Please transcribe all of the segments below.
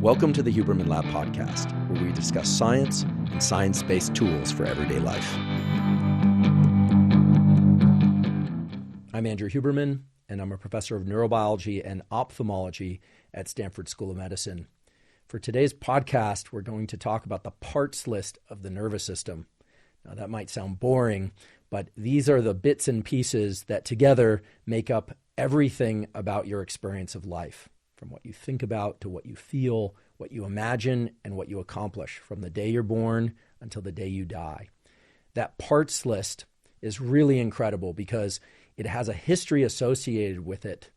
Welcome to the Huberman Lab podcast, where we discuss science and science-based tools for everyday life. I'm Andrew Huberman, and I'm a professor of neurobiology and ophthalmology at Stanford School of Medicine. For today's podcast, we're going to talk about the parts list of the nervous system. Now, that might sound boring, but these are the bits and pieces that together make up everything about your experience of life. From what you think about to what you feel, what you imagine, and what you accomplish from the day you're born until the day you die. That parts list is really incredible because it has a history associated with it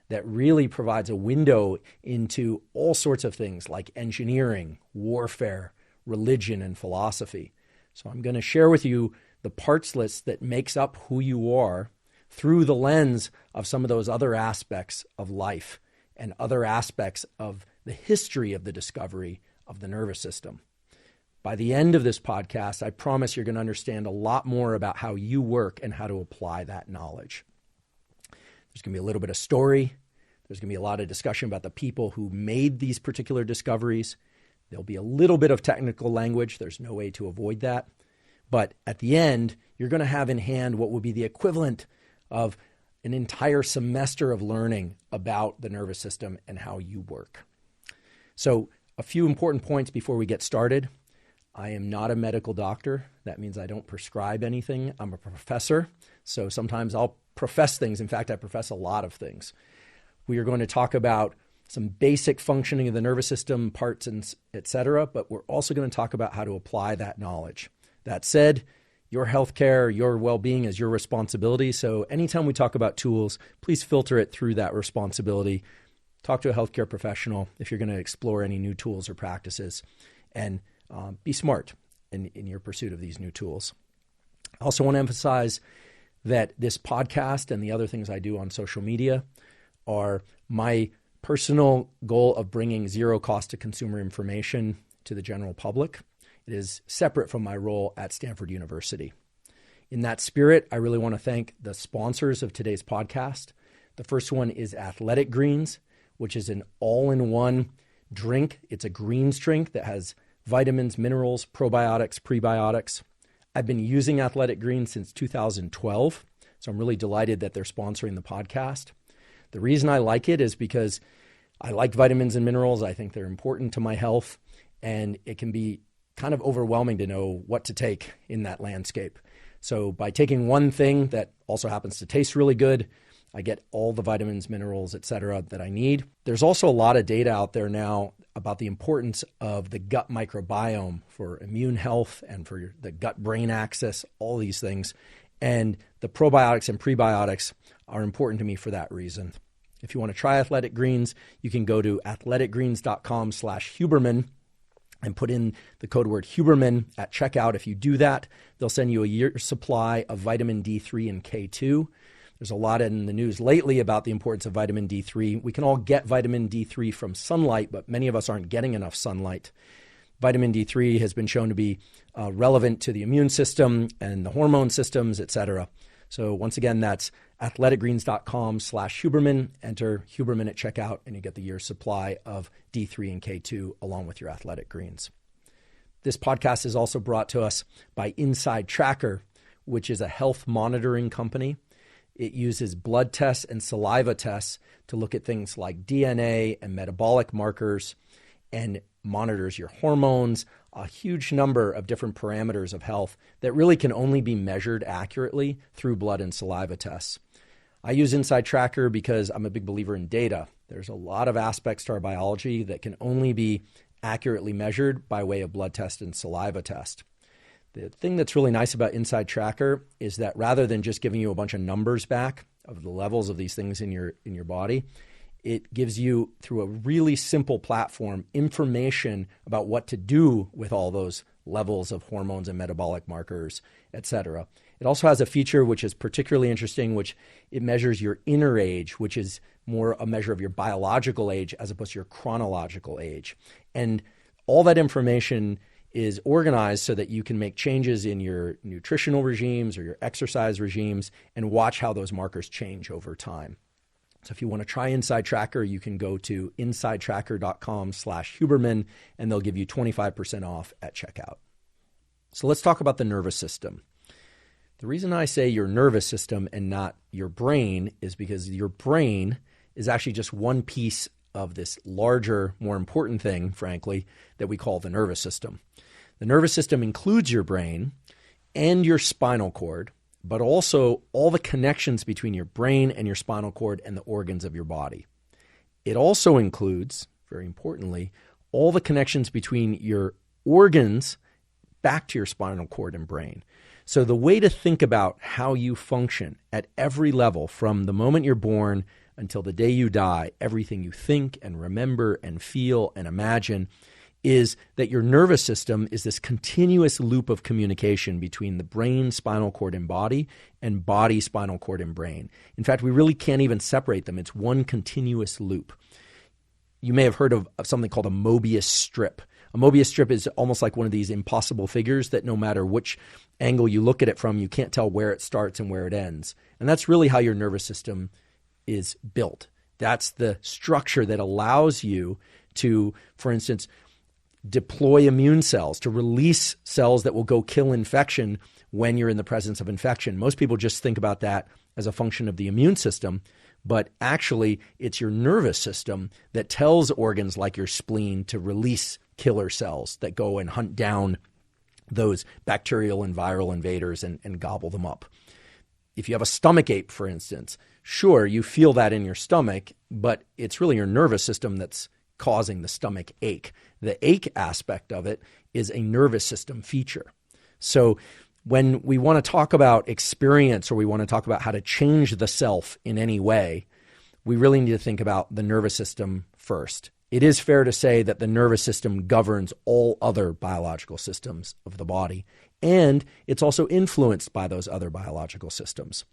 that really provides a window into all sorts of things like engineering, warfare, religion, and philosophy. So I'm going to share with you the parts list that makes up who you are through the lens of some of those other aspects of life and other aspects of the history of the discovery of the nervous system. By the end of this podcast, I promise you're going to understand a lot more about how you work and how to apply that knowledge. There's going to be a little bit of story. There's going to be a lot of discussion about the people who made these particular discoveries. There'll be a little bit of technical language. There's no way to avoid that. But at the end, you're going to have in hand what will be the equivalent of an entire semester of learning about the nervous system and how you work. So a few important points before we get started. I am not a medical doctor. That means I don't prescribe anything. I'm a professor, so sometimes I'll profess things. In fact, I profess a lot of things. We are going to talk about some basic functioning of the nervous system, parts, and et cetera, but we're also going to talk about how to apply that knowledge. That said, your healthcare, your well-being is your responsibility. So anytime we talk about tools, please filter it through that responsibility. Talk to a healthcare professional if you're going to explore any new tools or practices, and be smart in your pursuit of these new tools. I also want to emphasize that this podcast and the other things I do on social media are my personal goal of bringing zero cost to consumer information to the general public. It is separate from my role at Stanford University. In that spirit, I really want to thank the sponsors of today's podcast. The first one is Athletic Greens, which is an all-in-one drink. It's a greens drink that has vitamins, minerals, probiotics, prebiotics. I've been using Athletic Greens since 2012, so I'm really delighted that they're sponsoring the podcast. The reason I like it is because I like vitamins and minerals. I think they're important to my health, and it can be kind of overwhelming to know what to take in that landscape. So by taking one thing that also happens to taste really good, I get all the vitamins, minerals, et cetera, that I need. There's also a lot of data out there now about the importance of the gut microbiome for immune health and for the gut-brain axis, all these things. And the probiotics and prebiotics are important to me for that reason. If you want to try Athletic Greens, you can go to athleticgreens.com/Huberman and put in the code word Huberman at checkout. If you do that, they'll send you a year's supply of vitamin D3 and K2. There's a lot in the news lately about the importance of vitamin D3. We can all get vitamin D3 from sunlight, but many of us aren't getting enough sunlight. Vitamin D3 has been shown to be relevant to the immune system and the hormone systems, et cetera. So once again, that's athleticgreens.com/Huberman. Enter Huberman at checkout, and you get the year's supply of D3 and K2 along with your Athletic Greens. This podcast is also brought to us by Inside Tracker, which is a health monitoring company. It uses blood tests and saliva tests to look at things like DNA and metabolic markers and monitors your hormones, a huge number of different parameters of health that really can only be measured accurately through blood and saliva tests. I use Inside Tracker because I'm a big believer in data. There's a lot of aspects to our biology that can only be accurately measured by way of blood test and saliva test. The thing that's really nice about Inside Tracker is that rather than just giving you a bunch of numbers back of the levels of these things in your body, it gives you, through a really simple platform, information about what to do with all those levels of hormones and metabolic markers, et cetera. It also has a feature which is particularly interesting, which it measures your inner age, which is more a measure of your biological age as opposed to your chronological age. And all that information is organized so that you can make changes in your nutritional regimes or your exercise regimes and watch how those markers change over time. So if you want to try Inside Tracker, you can go to insidetracker.com/Huberman, and they'll give you 25% off at checkout. So let's talk about the nervous system. The reason I say your nervous system and not your brain is because your brain is actually just one piece of this larger, more important thing, frankly, that we call the nervous system. The nervous system includes your brain and your spinal cord, but also all the connections between your brain and your spinal cord and the organs of your body. It also includes, very importantly, all the connections between your organs back to your spinal cord and brain. So the way to think about how you function at every level, from the moment you're born until the day you die, everything you think and remember and feel and imagine, is that your nervous system is this continuous loop of communication between the brain, spinal cord, and body spinal cord, and brain. In fact, we really can't even separate them. It's one continuous loop. You may have heard of something called a Mobius strip. A Mobius strip is almost like one of these impossible figures that no matter which angle you look at it from, you can't tell where it starts and where it ends. And that's really how your nervous system is built. That's the structure that allows you to, for instance, deploy immune cells, to release cells that will go kill infection when you're in the presence of infection. Most people just think about that as a function of the immune system, but actually it's your nervous system that tells organs like your spleen to release killer cells that go and hunt down those bacterial and viral invaders and gobble them up. If you have a stomach ache, for instance, sure, you feel that in your stomach, but it's really your nervous system that's causing the stomach ache. The ache aspect of it is a nervous system feature. So when we want to talk about experience, or we want to talk about how to change the self in any way, we really need to think about the nervous system first. It is fair to say that the nervous system governs all other biological systems of the body, and it's also influenced by those other biological systems.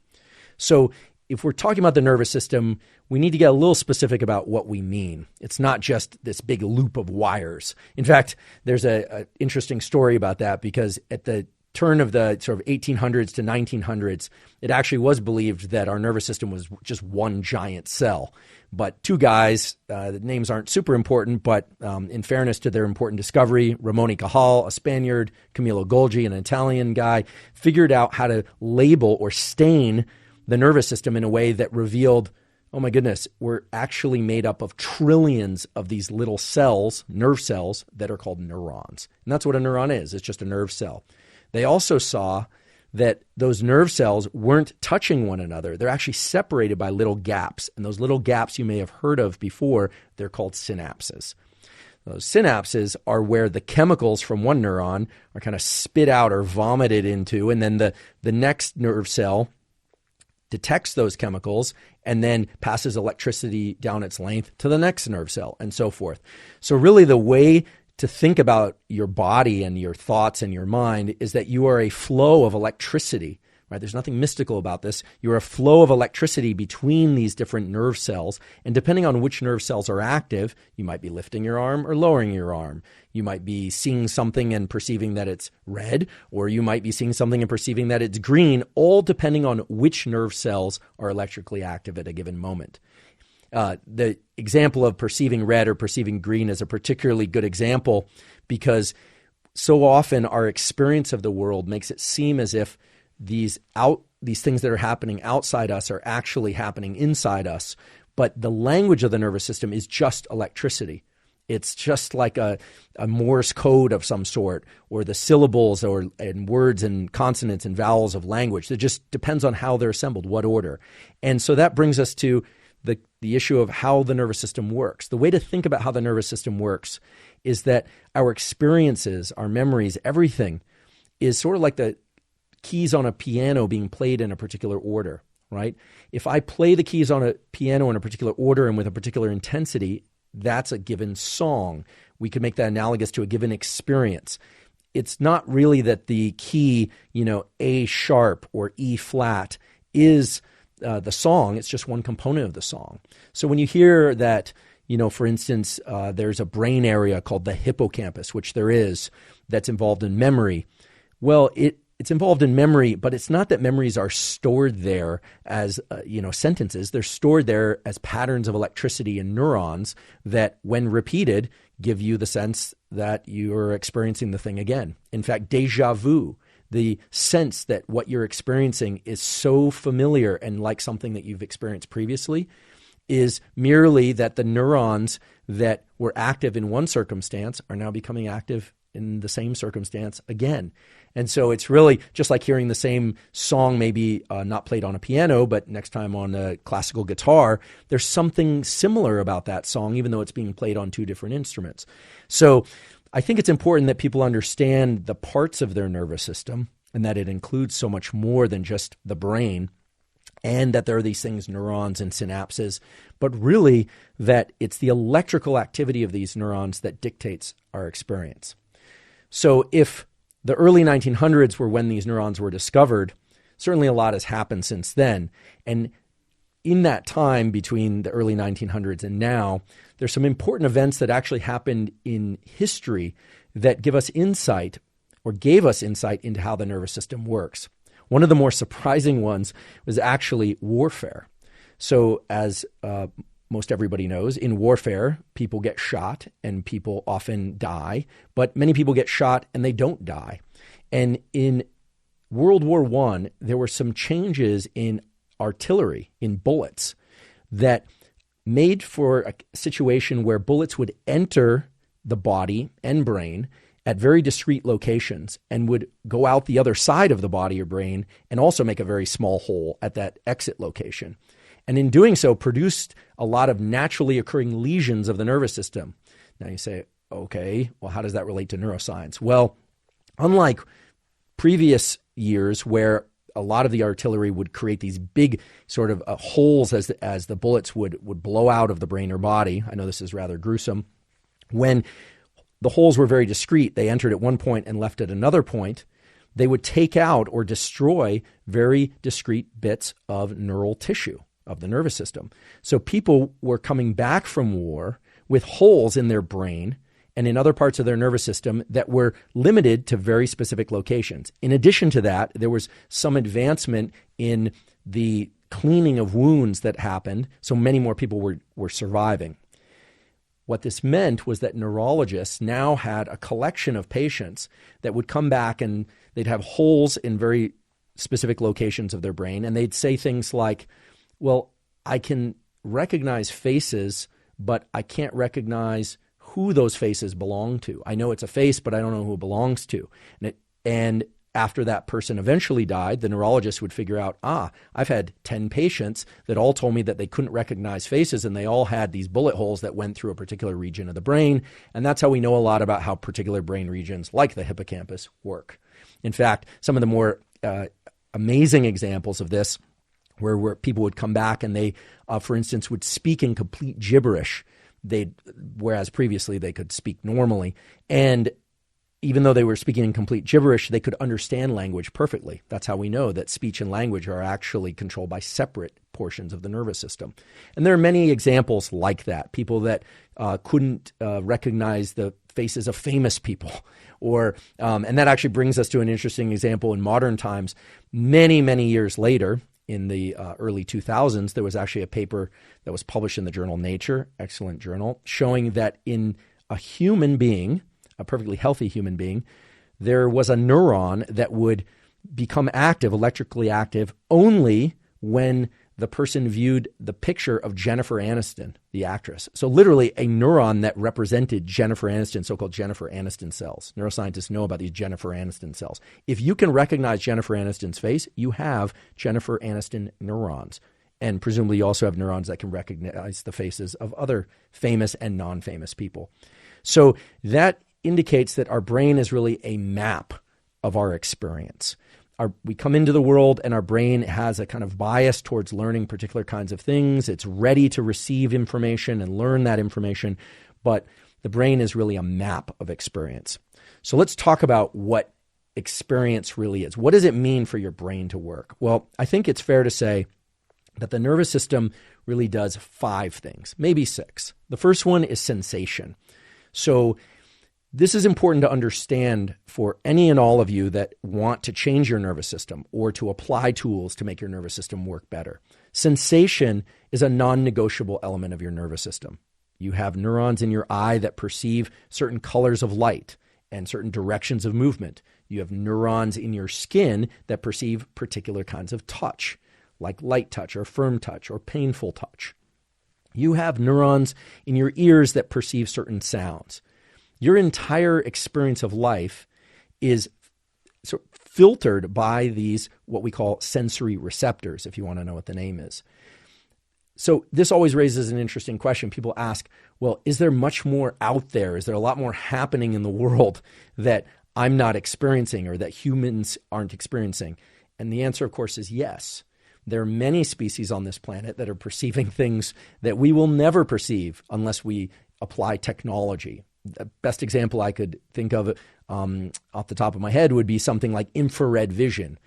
So if we're talking about the nervous system, we need to get a little specific about what we mean. It's not just this big loop of wires. In fact, there's an interesting story about that, because at the turn of the sort of 1800s to 1900s, it actually was believed that our nervous system was just one giant cell. But two guys, the names aren't super important, but in fairness to their important discovery, Ramon y Cajal, a Spaniard, Camillo Golgi, an Italian guy, figured out how to label or stain the nervous system in a way that revealed, oh my goodness, we're actually made up of trillions of these little cells, nerve cells, that are called neurons. And that's what a neuron is. It's just a nerve cell. They also saw that those nerve cells weren't touching one another. They're actually separated by little gaps. And those little gaps you may have heard of before, they're called synapses. Those synapses are where the chemicals from one neuron are kind of spit out or vomited into, and then the next nerve cell detects those chemicals and then passes electricity down its length to the next nerve cell, and so forth. So really the way to think about your body and your thoughts and your mind is that you are a flow of electricity, right? There's nothing mystical about this. You're a flow of electricity between these different nerve cells, and depending on which nerve cells are active, you might be lifting your arm or lowering your arm. You might be seeing something and perceiving that it's red, or you might be seeing something and perceiving that it's green, all depending on which nerve cells are electrically active at a given moment. The example of perceiving red or perceiving green is a particularly good example, because so often our experience of the world makes it seem as if these things that are happening outside us are actually happening inside us. But the language of the nervous system is just electricity. It's just like a Morse code of some sort, or the syllables and words and consonants and vowels of language. It just depends on how they're assembled, what order. And so that brings us to the issue of how the nervous system works. The way to think about how the nervous system works is that our experiences, our memories, everything is sort of like the keys on a piano being played in a particular order, right? If I play the keys on a piano in a particular order and with a particular intensity, that's a given song. We could make that analogous to a given experience. It's not really that the key, A sharp or E flat is the song. It's just one component of the song. So when you hear that, for instance, there's a brain area called the hippocampus, which there is, that's involved in memory, well, it's involved in memory, but it's not that memories are stored there as sentences. They're stored there as patterns of electricity in neurons that, when repeated, give you the sense that you're experiencing the thing again. In fact, déjà vu, the sense that what you're experiencing is so familiar and like something that you've experienced previously, is merely that the neurons that were active in one circumstance are now becoming active in the same circumstance again. And so it's really just like hearing the same song, maybe not played on a piano, but next time on a classical guitar. There's something similar about that song, even though it's being played on two different instruments. So I think it's important that people understand the parts of their nervous system and that it includes so much more than just the brain, and that there are these things, neurons and synapses, but really that it's the electrical activity of these neurons that dictates our experience. So if the early 1900s were when these neurons were discovered, certainly a lot has happened since then. And in that time between the early 1900s and now, there's some important events that actually happened in history that give us insight, or gave us insight, into how the nervous system works. One of the more surprising ones was actually warfare. So as most everybody knows, in warfare, people get shot and people often die, but many people get shot and they don't die. And in World War I, there were some changes in artillery, in bullets, that made for a situation where bullets would enter the body and brain at very discrete locations and would go out the other side of the body or brain and also make a very small hole at that exit location. And in doing so, produced a lot of naturally occurring lesions of the nervous system. Now you say, okay, well, how does that relate to neuroscience? Well, unlike previous years where a lot of the artillery would create these big sort of holes as the bullets would blow out of the brain or body, I know this is rather gruesome, when the holes were very discrete, they entered at one point and left at another point, they would take out or destroy very discrete bits of neural tissue of the nervous system. So people were coming back from war with holes in their brain and in other parts of their nervous system that were limited to very specific locations. In addition to that, there was some advancement in the cleaning of wounds that happened, so many more people were surviving. What this meant was that neurologists now had a collection of patients that would come back and they'd have holes in very specific locations of their brain, and they'd say things like, well, I can recognize faces, but I can't recognize who those faces belong to. I know it's a face, but I don't know who it belongs to. And after that person eventually died, the neurologist would figure out, I've had 10 patients that all told me that they couldn't recognize faces, and they all had these bullet holes that went through a particular region of the brain. And that's how we know a lot about how particular brain regions, like the hippocampus, work. In fact, some of the more amazing examples of this where people would come back and they, for instance, would speak in complete gibberish, whereas previously they could speak normally. And even though they were speaking in complete gibberish, they could understand language perfectly. That's how we know that speech and language are actually controlled by separate portions of the nervous system. And there are many examples like that, people that couldn't recognize the faces of famous people. And that actually brings us to an interesting example in modern times. Many, many years later, in the early 2000s, there was actually a paper that was published in the journal Nature, excellent journal, showing that in a human being, a perfectly healthy human being, there was a neuron that would become active, electrically active, only when the person viewed the picture of Jennifer Aniston, the actress. So literally a neuron that represented Jennifer Aniston, so-called Jennifer Aniston cells. Neuroscientists know about these Jennifer Aniston cells. If you can recognize Jennifer Aniston's face, you have Jennifer Aniston neurons. And presumably you also have neurons that can recognize the faces of other famous and non-famous people. So that indicates that our brain is really a map of our experience. We come into the world and our brain has a kind of bias towards learning particular kinds of things. It's ready to receive information and learn that information, but the brain is really a map of experience. So let's talk about what experience really is. What does it mean for your brain to work? Well, I think it's fair to say that the nervous system really does 5 things, maybe 6. The first one is sensation. So This is important to understand for any and all of you that want to change your nervous system or to apply tools to make your nervous system work better. Sensation is a non-negotiable element of your nervous system. You have neurons in your eye that perceive certain colors of light and certain directions of movement. You have neurons in your skin that perceive particular kinds of touch, like light touch or firm touch or painful touch. You have neurons in your ears that perceive certain sounds. Your entire experience of life is sort of filtered by these, what we call sensory receptors, if you want to know what the name is. So this always raises an interesting question. People ask, well, is there much more out there? Is there a lot more happening in the world that I'm not experiencing or that humans aren't experiencing? And the answer, of course, is yes. There are many species on this planet that are perceiving things that we will never perceive unless we apply technology. The best example I could think of off the top of my head would be something like infrared vision.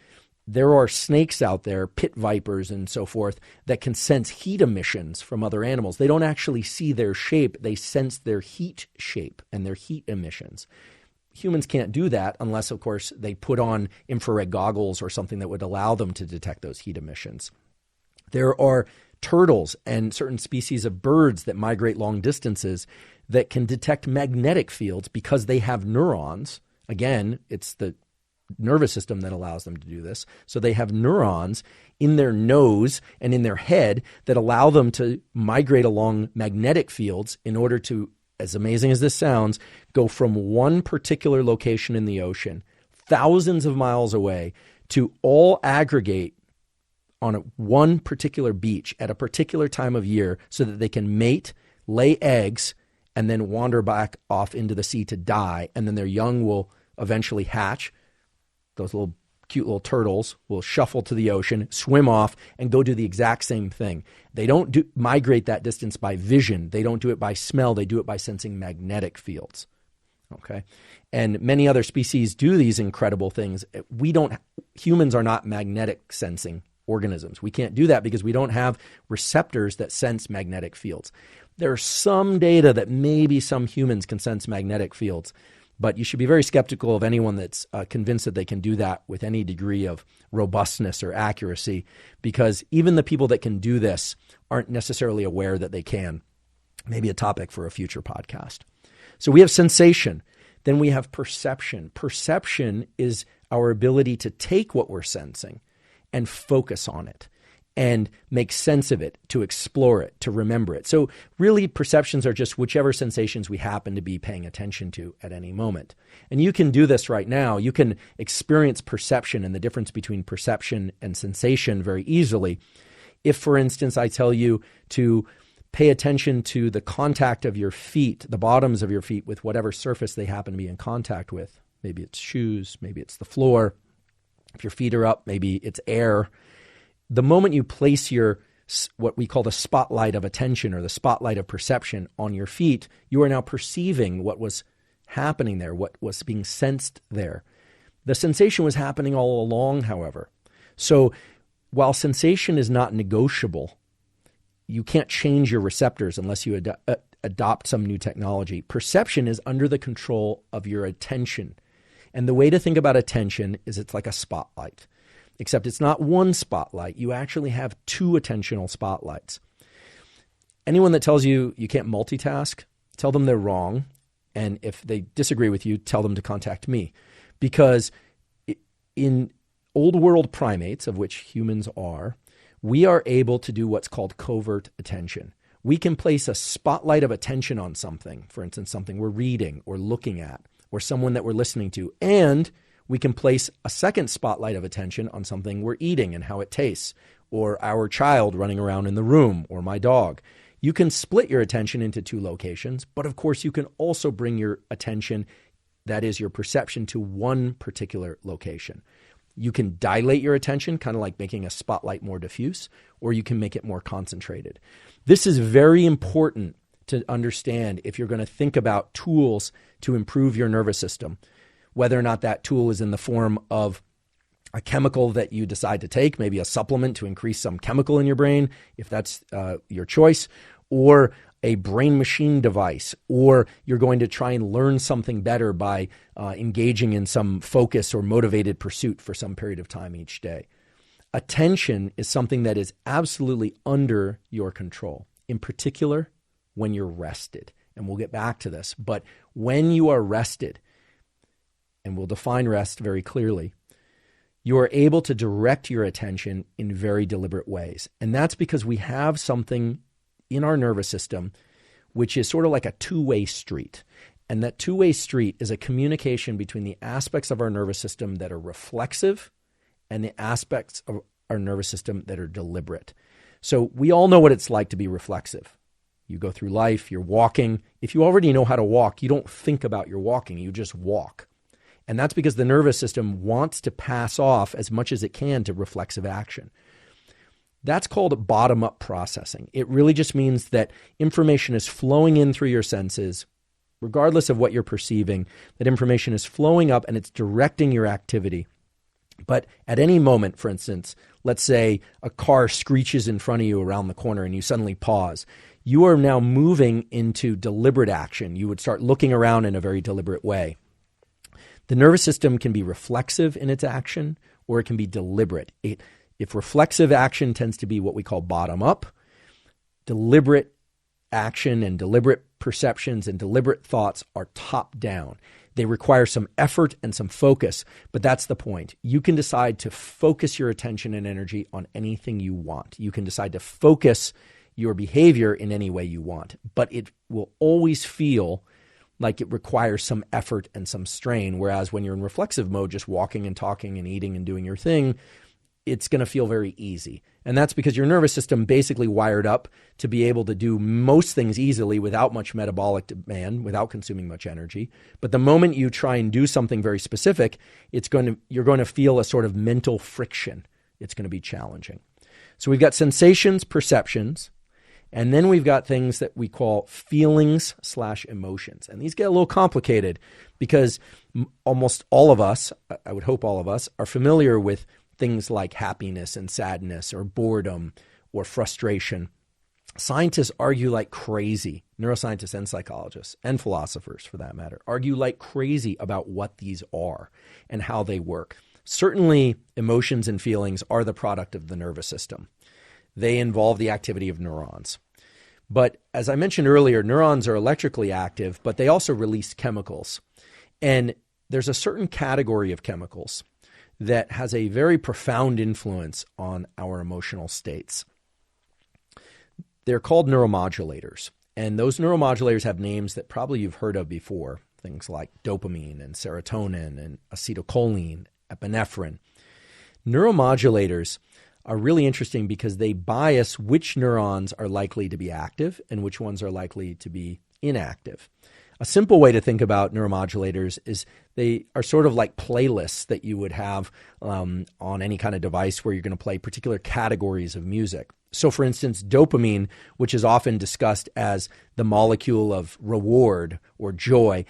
There are snakes out there, pit vipers and so forth, that can sense heat emissions from other animals. They don't actually see their shape. They sense their heat shape and their heat emissions. Humans can't do that unless, of course, they put on infrared goggles or something that would allow them to detect those heat emissions. There are turtles and certain species of birds that migrate long distances that can detect magnetic fields because they have neurons. Again, it's the nervous system that allows them to do this. So they have neurons in their nose and in their head that allow them to migrate along magnetic fields in order to, as amazing as this sounds, go from one particular location in the ocean, thousands of miles away, to all aggregate on one particular beach at a particular time of year so that they can mate, lay eggs, and then wander back off into the sea to die. And then their young will eventually hatch. Those little cute little turtles will shuffle to the ocean, swim off, and go do the exact same thing. They don't migrate that distance by vision. They don't do it by smell. They do it by sensing magnetic fields. Okay? And many other species do these incredible things. Humans are not magnetic sensing organisms. We can't do that because we don't have receptors that sense magnetic fields. There's some data that maybe some humans can sense magnetic fields, but you should be very skeptical of anyone that's convinced that they can do that with any degree of robustness or accuracy, because even the people that can do this aren't necessarily aware that they can. Maybe a topic for a future podcast. So we have sensation. Then we have perception. Perception is our ability to take what we're sensing and focus on it and make sense of it, to explore it, to remember it. So really, perceptions are just whichever sensations we happen to be paying attention to at any moment. And you can do this right now. You can experience perception and the difference between perception and sensation very easily. If, for instance, I tell you to pay attention to the contact of your feet, the bottoms of your feet, with whatever surface they happen to be in contact with. Maybe it's shoes, maybe it's the floor. If your feet are up, maybe it's air. The moment you place what we call the spotlight of attention or the spotlight of perception on your feet, you are now perceiving what was happening there, what was being sensed there. The sensation was happening all along, however. So while sensation is not negotiable, you can't change your receptors unless you adopt some new technology. Perception is under the control of your attention. And the way to think about attention is it's like a spotlight. Except it's not one spotlight. You actually have two attentional spotlights. Anyone that tells you you can't multitask, tell them they're wrong. And if they disagree with you, tell them to contact me. Because in old world primates, of which humans are, we are able to do what's called covert attention. We can place a spotlight of attention on something, for instance, something we're reading or looking at, or someone that we're listening to, and we can place a second spotlight of attention on something we're eating and how it tastes, or our child running around in the room, or my dog. You can split your attention into two locations, but of course you can also bring your attention, that is your perception, to one particular location. You can dilate your attention, kind of like making a spotlight more diffuse, or you can make it more concentrated. This is very important to understand if you're going to think about tools to improve your nervous system. Whether or not that tool is in the form of a chemical that you decide to take, maybe a supplement to increase some chemical in your brain, if that's your choice, or a brain machine device, or you're going to try and learn something better by engaging in some focus or motivated pursuit for some period of time each day. Attention is something that is absolutely under your control, in particular when you're rested. And we'll get back to this. But when you are rested, and we'll define rest very clearly, you are able to direct your attention in very deliberate ways. And that's because we have something in our nervous system which is sort of like a two-way street. And that two-way street is a communication between the aspects of our nervous system that are reflexive and the aspects of our nervous system that are deliberate. So we all know what it's like to be reflexive. You go through life, you're walking. If you already know how to walk, you don't think about your walking, you just walk. And that's because the nervous system wants to pass off as much as it can to reflexive action. That's called bottom-up processing. It really just means that information is flowing in through your senses, regardless of what you're perceiving, that information is flowing up and it's directing your activity. But at any moment, for instance, let's say a car screeches in front of you around the corner and you suddenly pause. You are now moving into deliberate action. You would start looking around in a very deliberate way. The nervous system can be reflexive in its action, or it can be deliberate. If reflexive action tends to be what we call bottom up, deliberate action and deliberate perceptions and deliberate thoughts are top down. They require some effort and some focus, but that's the point. You can decide to focus your attention and energy on anything you want. You can decide to focus your behavior in any way you want, but it will always feel like it requires some effort and some strain, whereas when you're in reflexive mode, just walking and talking and eating and doing your thing, it's going to feel very easy. And that's because your nervous system basically wired up to be able to do most things easily without much metabolic demand, without consuming much energy. But the moment you try and do something very specific, you're going to feel a sort of mental friction. It's going to be challenging. So we've got sensations, perceptions, and then we've got things that we call feelings/emotions. And these get a little complicated because almost all of us, I would hope all of us, are familiar with things like happiness and sadness or boredom or frustration. Scientists argue like crazy, neuroscientists and psychologists and philosophers for that matter, argue like crazy about what these are and how they work. Certainly, emotions and feelings are the product of the nervous system. They involve the activity of neurons. But as I mentioned earlier, neurons are electrically active, but they also release chemicals. And there's a certain category of chemicals that has a very profound influence on our emotional states. They're called neuromodulators. And those neuromodulators have names that probably you've heard of before, things like dopamine and serotonin and acetylcholine, epinephrine. Neuromodulators are really interesting because they bias which neurons are likely to be active and which ones are likely to be inactive. A simple way to think about neuromodulators is they are sort of like playlists that you would have on any kind of device where you're going to play particular categories of music. So for instance, dopamine, which is often discussed as the molecule of reward or joy,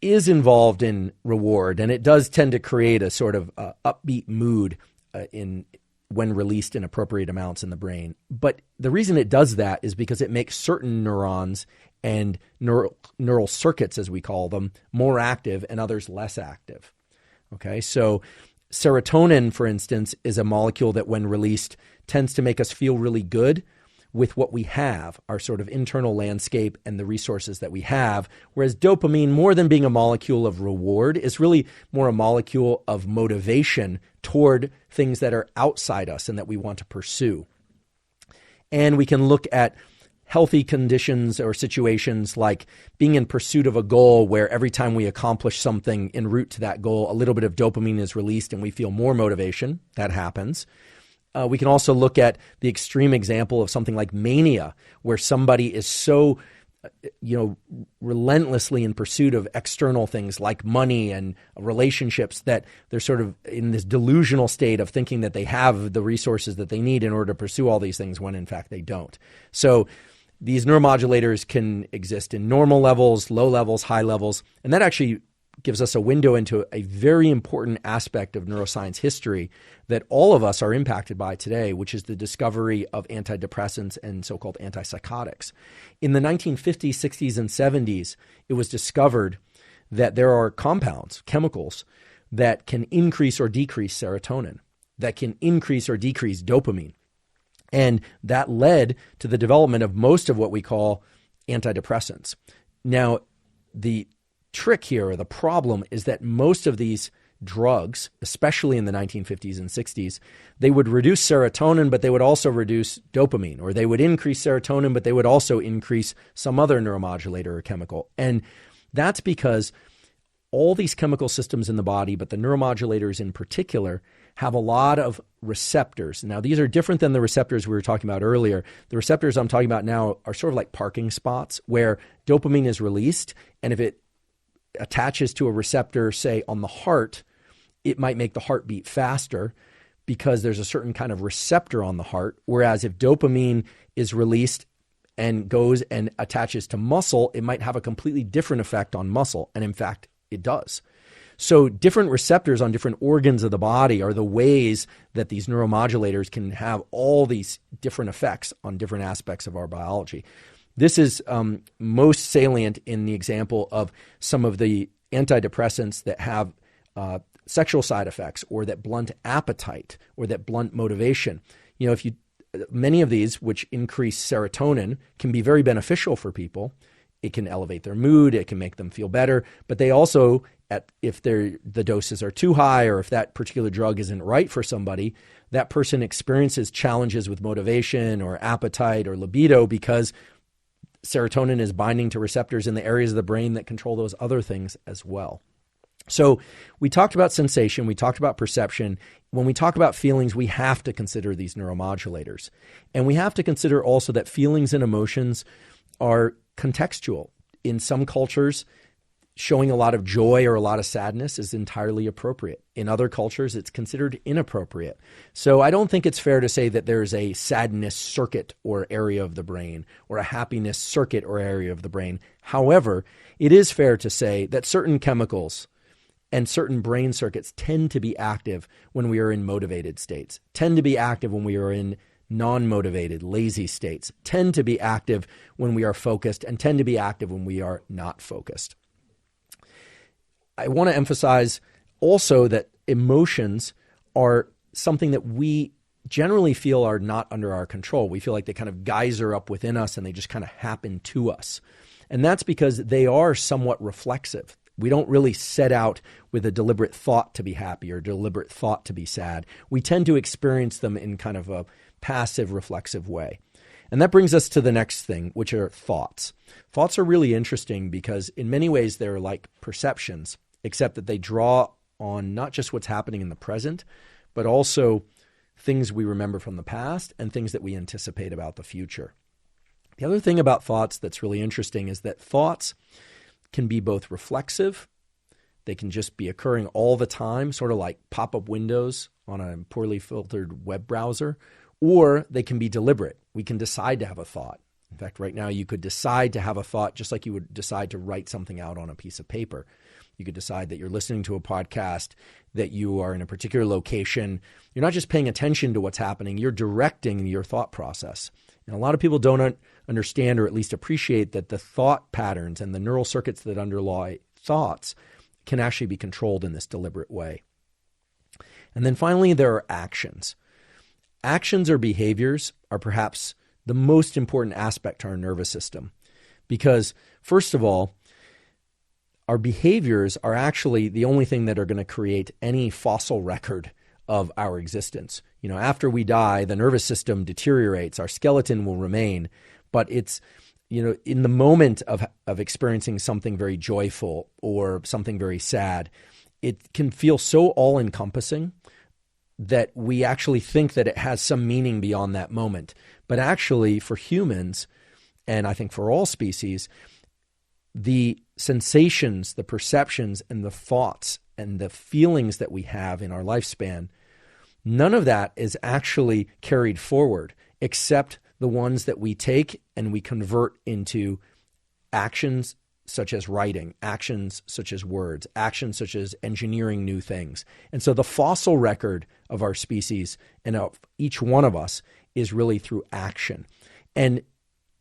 is involved in reward, and it does tend to create a sort of upbeat mood when released in appropriate amounts in the brain. But the reason it does that is because it makes certain neurons and neural circuits, as we call them, more active and others less active. Okay, so serotonin, for instance, is a molecule that when released tends to make us feel really good with what we have, our sort of internal landscape and the resources that we have, whereas dopamine, more than being a molecule of reward, is really more a molecule of motivation toward things that are outside us and that we want to pursue. And we can look at healthy conditions or situations like being in pursuit of a goal where every time we accomplish something en route to that goal, a little bit of dopamine is released and we feel more motivation. That happens. We can also look at the extreme example of something like mania, where somebody is so, relentlessly in pursuit of external things like money and relationships that they're sort of in this delusional state of thinking that they have the resources that they need in order to pursue all these things when in fact they don't. So these neuromodulators can exist in normal levels, low levels, high levels, and that actually gives us a window into a very important aspect of neuroscience history that all of us are impacted by today, which is the discovery of antidepressants and so-called antipsychotics. In the 1950s, 60s, and 70s, it was discovered that there are compounds, chemicals, that can increase or decrease serotonin, that can increase or decrease dopamine. And that led to the development of most of what we call antidepressants. Now, the trick here, or the problem, is that most of these drugs, especially in the 1950s and 60s, they would reduce serotonin, but they would also reduce dopamine, or they would increase serotonin, but they would also increase some other neuromodulator or chemical. And that's because all these chemical systems in the body, but the neuromodulators in particular, have a lot of receptors. Now, these are different than the receptors we were talking about earlier. The receptors I'm talking about now are sort of like parking spots where dopamine is released, and if it attaches to a receptor, say on the heart, it might make the heart beat faster because there's a certain kind of receptor on the heart. Whereas if dopamine is released and goes and attaches to muscle, it might have a completely different effect on muscle. And in fact, it does. So different receptors on different organs of the body are the ways that these neuromodulators can have all these different effects on different aspects of our biology. This is most salient in the example of some of the antidepressants that have sexual side effects, or that blunt appetite, or that blunt motivation. You know, many of these, which increase serotonin, can be very beneficial for people. It can elevate their mood, it can make them feel better, but they also, if the doses are too high, or if that particular drug isn't right for somebody, that person experiences challenges with motivation or appetite or libido because serotonin is binding to receptors in the areas of the brain that control those other things as well. So we talked about sensation, we talked about perception. When we talk about feelings, we have to consider these neuromodulators. And we have to consider also that feelings and emotions are contextual. In some cultures, showing a lot of joy or a lot of sadness is entirely appropriate. In other cultures, it's considered inappropriate. So I don't think it's fair to say that there's a sadness circuit or area of the brain, or a happiness circuit or area of the brain. However, it is fair to say that certain chemicals and certain brain circuits tend to be active when we are in motivated states, tend to be active when we are in non-motivated, lazy states, tend to be active when we are focused, and tend to be active when we are not focused. I want to emphasize also that emotions are something that we generally feel are not under our control. We feel like they kind of geyser up within us and they just kind of happen to us. And that's because they are somewhat reflexive. We don't really set out with a deliberate thought to be happy or deliberate thought to be sad. We tend to experience them in kind of a passive, reflexive way. And that brings us to the next thing, which are thoughts. Thoughts are really interesting because in many ways they're like perceptions, except that they draw on not just what's happening in the present, but also things we remember from the past and things that we anticipate about the future. The other thing about thoughts that's really interesting is that thoughts can be both reflexive, they can just be occurring all the time, sort of like pop-up windows on a poorly filtered web browser, or they can be deliberate. We can decide to have a thought. In fact, right now you could decide to have a thought just like you would decide to write something out on a piece of paper. You could decide that you're listening to a podcast, that you are in a particular location. You're not just paying attention to what's happening, you're directing your thought process. And a lot of people don't understand or at least appreciate that the thought patterns and the neural circuits that underlie thoughts can actually be controlled in this deliberate way. And then finally, there are actions. Actions or behaviors are perhaps the most important aspect to our nervous system because, first of all, our behaviors are actually the only thing that are going to create any fossil record of our existence. You know, after we die, the nervous system deteriorates, our skeleton will remain, but it's, you know, in the moment of experiencing something very joyful or something very sad, it can feel so all-encompassing that we actually think that it has some meaning beyond that moment. But actually, for humans, and I think for all species, the sensations, the perceptions, and the thoughts and the feelings that we have in our lifespan, none of that is actually carried forward except the ones that we take and we convert into actions such as writing, actions such as words, actions such as engineering new things. And so the fossil record of our species and of each one of us is really through action. And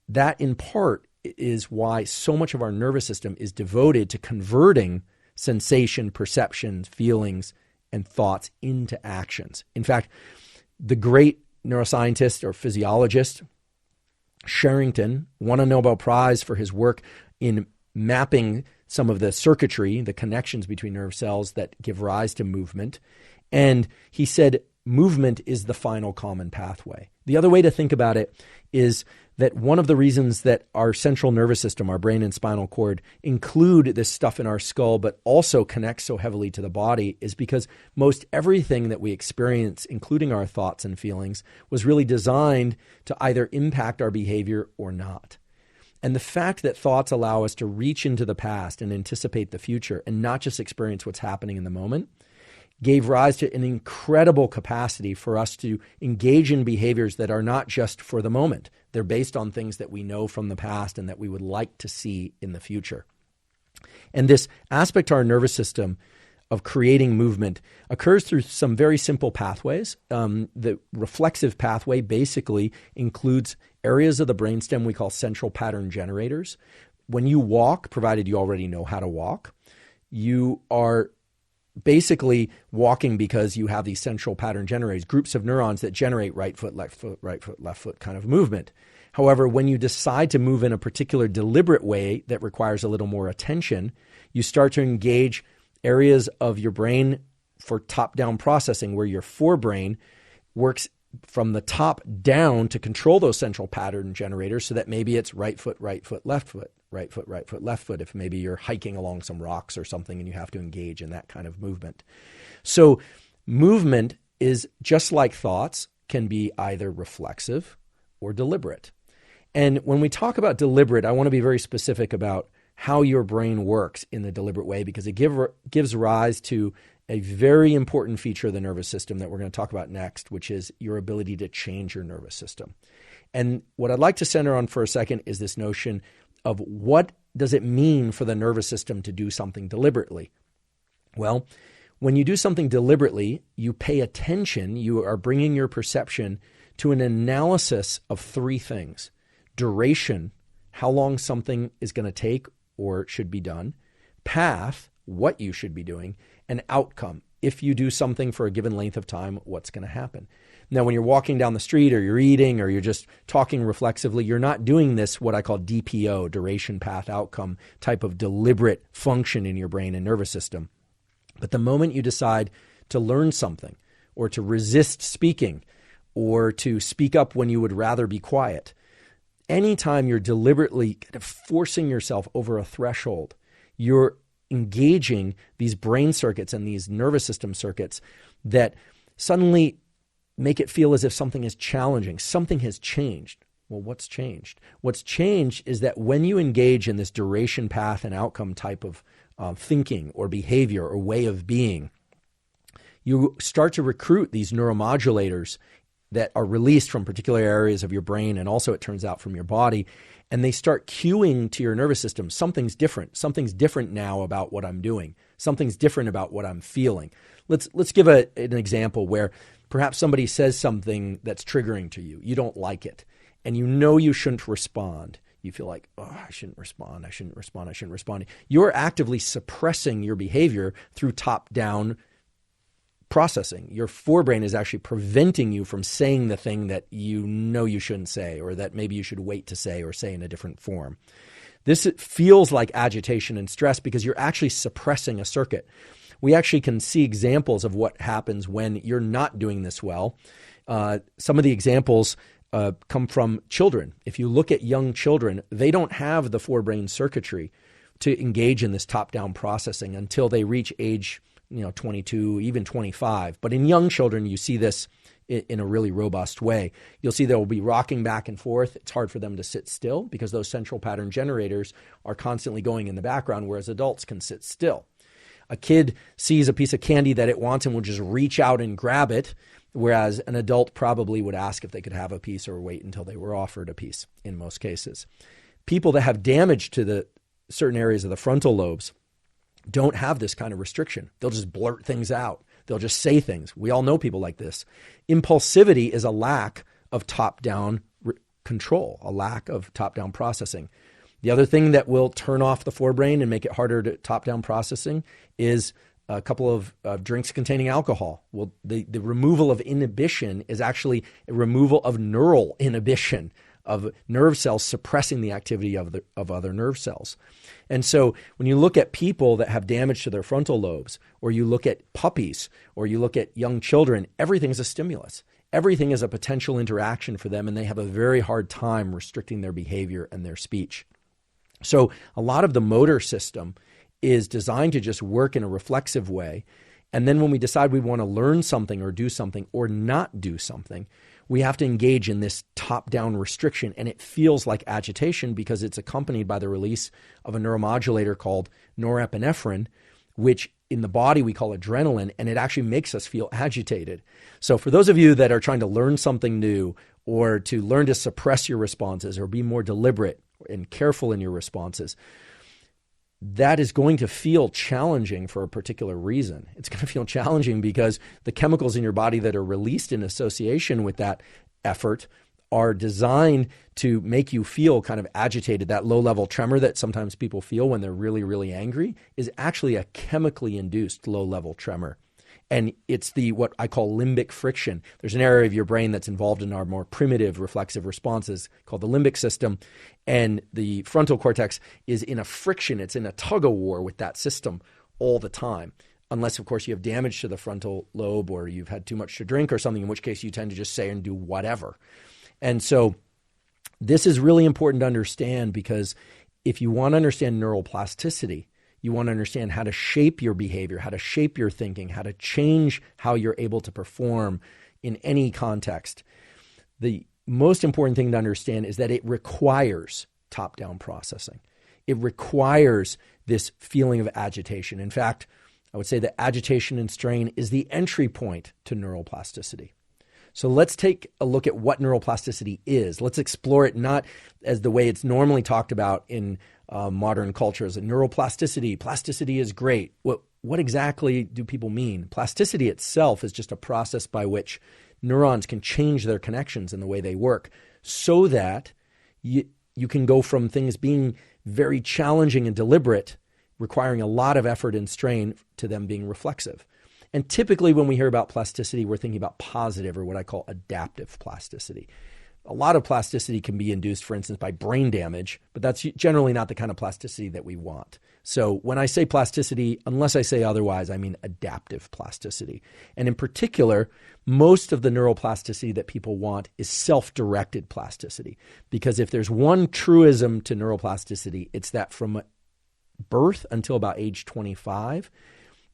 that in part is why so much of our nervous system is devoted to converting sensation, perceptions, feelings, and thoughts into actions. In fact, the great neuroscientist or physiologist Sherrington won a Nobel Prize for his work in mapping some of the circuitry, the connections between nerve cells that give rise to movement. And he said movement is the final common pathway. The other way to think about it is that one of the reasons that our central nervous system, our brain and spinal cord, include this stuff in our skull, but also connect so heavily to the body, is because most everything that we experience, including our thoughts and feelings, was really designed to either impact our behavior or not. And the fact that thoughts allow us to reach into the past and anticipate the future and not just experience what's happening in the moment gave rise to an incredible capacity for us to engage in behaviors that are not just for the moment. They're based on things that we know from the past and that we would like to see in the future. And this aspect to our nervous system of creating movement occurs through some very simple pathways. The reflexive pathway basically includes areas of the brainstem we call central pattern generators. When you walk, provided you already know how to walk, you are basically walking because you have these central pattern generators, groups of neurons that generate right foot, left foot kind of movement. However, when you decide to move in a particular deliberate way that requires a little more attention, you start to engage areas of your brain for top-down processing, where your forebrain works from the top down to control those central pattern generators, so that maybe it's right foot, left foot, right foot, left foot, if maybe you're hiking along some rocks or something and you have to engage in that kind of movement. So movement is just like thoughts, can be either reflexive or deliberate. And when we talk about deliberate, I want to be very specific about how your brain works in the deliberate way, because it gives rise to a very important feature of the nervous system that we're going to talk about next, which is your ability to change your nervous system. And what I'd like to center on for a second is this notion of what does it mean for the nervous system to do something deliberately? Well, when you do something deliberately, you pay attention, you are bringing your perception to an analysis of three things: duration, how long something is going to take or should be done; path, what you should be doing; and outcome, if you do something for a given length of time, what's going to happen. Now, when you're walking down the street or you're eating or you're just talking reflexively, you're not doing this, what I call DPO, duration, path, outcome, type of deliberate function in your brain and nervous system. But the moment you decide to learn something, or to resist speaking, or to speak up when you would rather be quiet, anytime you're deliberately kind of forcing yourself over a threshold, you're engaging these brain circuits and these nervous system circuits that suddenly make it feel as if something is challenging. Something has changed. Well, what's changed? What's changed is that when you engage in this duration, path, and outcome type of thinking or behavior or way of being, you start to recruit these neuromodulators that are released from particular areas of your brain, and also, it turns out, from your body, and they start cueing to your nervous system, something's different. Something's different now about what I'm doing. Something's different about what I'm feeling. Let's give an example where perhaps somebody says something that's triggering to you. You don't like it, and you know you shouldn't respond. You feel like, oh, I shouldn't respond. You're actively suppressing your behavior through top-down processing. Your forebrain is actually preventing you from saying the thing that you know you shouldn't say, or that maybe you should wait to say, or say in a different form. This feels like agitation and stress because you're actually suppressing a circuit. We actually can see examples of what happens when you're not doing this well. Some of the examples come from children. If you look at young children, they don't have the forebrain circuitry to engage in this top-down processing until they reach age 22, even 25. But in young children, you see this in a really robust way. You'll see they'll be rocking back and forth. It's hard for them to sit still because those central pattern generators are constantly going in the background, whereas adults can sit still. A kid sees a piece of candy that it wants and will just reach out and grab it, whereas an adult probably would ask if they could have a piece or wait until they were offered a piece in most cases. People that have damage to the certain areas of the frontal lobes don't have this kind of restriction. They'll just blurt things out. They'll just say things. We all know people like this. Impulsivity is a lack of top-down control, a lack of top-down processing. The other thing that will turn off the forebrain and make it harder to top-down processing is a couple of drinks containing alcohol. Well, the removal of inhibition is actually a removal of neural inhibition, of nerve cells suppressing the activity of other nerve cells. And so when you look at people that have damage to their frontal lobes, or you look at puppies, or you look at young children, everything is a stimulus. Everything is a potential interaction for them, and they have a very hard time restricting their behavior and their speech. So a lot of the motor system is designed to just work in a reflexive way. And then when we decide we want to learn something or do something or not do something, we have to engage in this top-down restriction. And it feels like agitation because it's accompanied by the release of a neuromodulator called norepinephrine, which in the body we call adrenaline, and it actually makes us feel agitated. So for those of you that are trying to learn something new or to learn to suppress your responses or be more deliberate and careful in your responses, that is going to feel challenging for a particular reason. It's going to feel challenging because the chemicals in your body that are released in association with that effort are designed to make you feel kind of agitated. That low-level tremor that sometimes people feel when they're really, really angry is actually a chemically induced low-level tremor. And it's what I call limbic friction. There's an area of your brain that's involved in our more primitive reflexive responses called the limbic system. And the frontal cortex is in a friction. It's in a tug-of-war with that system all the time. Unless, of course, you have damage to the frontal lobe or you've had too much to drink or something, in which case you tend to just say and do whatever. And so this is really important to understand because if you want to understand neural plasticity, you want to understand how to shape your behavior, how to shape your thinking, how to change how you're able to perform in any context. The most important thing to understand is that it requires top-down processing. It requires this feeling of agitation. In fact, I would say that agitation and strain is the entry point to neuroplasticity. So let's take a look at what neuroplasticity is. Let's explore it not as the way it's normally talked about in modern culture as a neuroplasticity. Plasticity is great. What exactly do people mean? Plasticity itself is just a process by which neurons can change their connections in the way they work so that you can go from things being very challenging and deliberate, requiring a lot of effort and strain, to them being reflexive. And typically when we hear about plasticity, we're thinking about positive or what I call adaptive plasticity. A lot of plasticity can be induced, for instance, by brain damage, but that's generally not the kind of plasticity that we want. So when I say plasticity, unless I say otherwise, I mean adaptive plasticity. And in particular, most of the neuroplasticity that people want is self-directed plasticity. Because if there's one truism to neuroplasticity, it's that from birth until about age 25,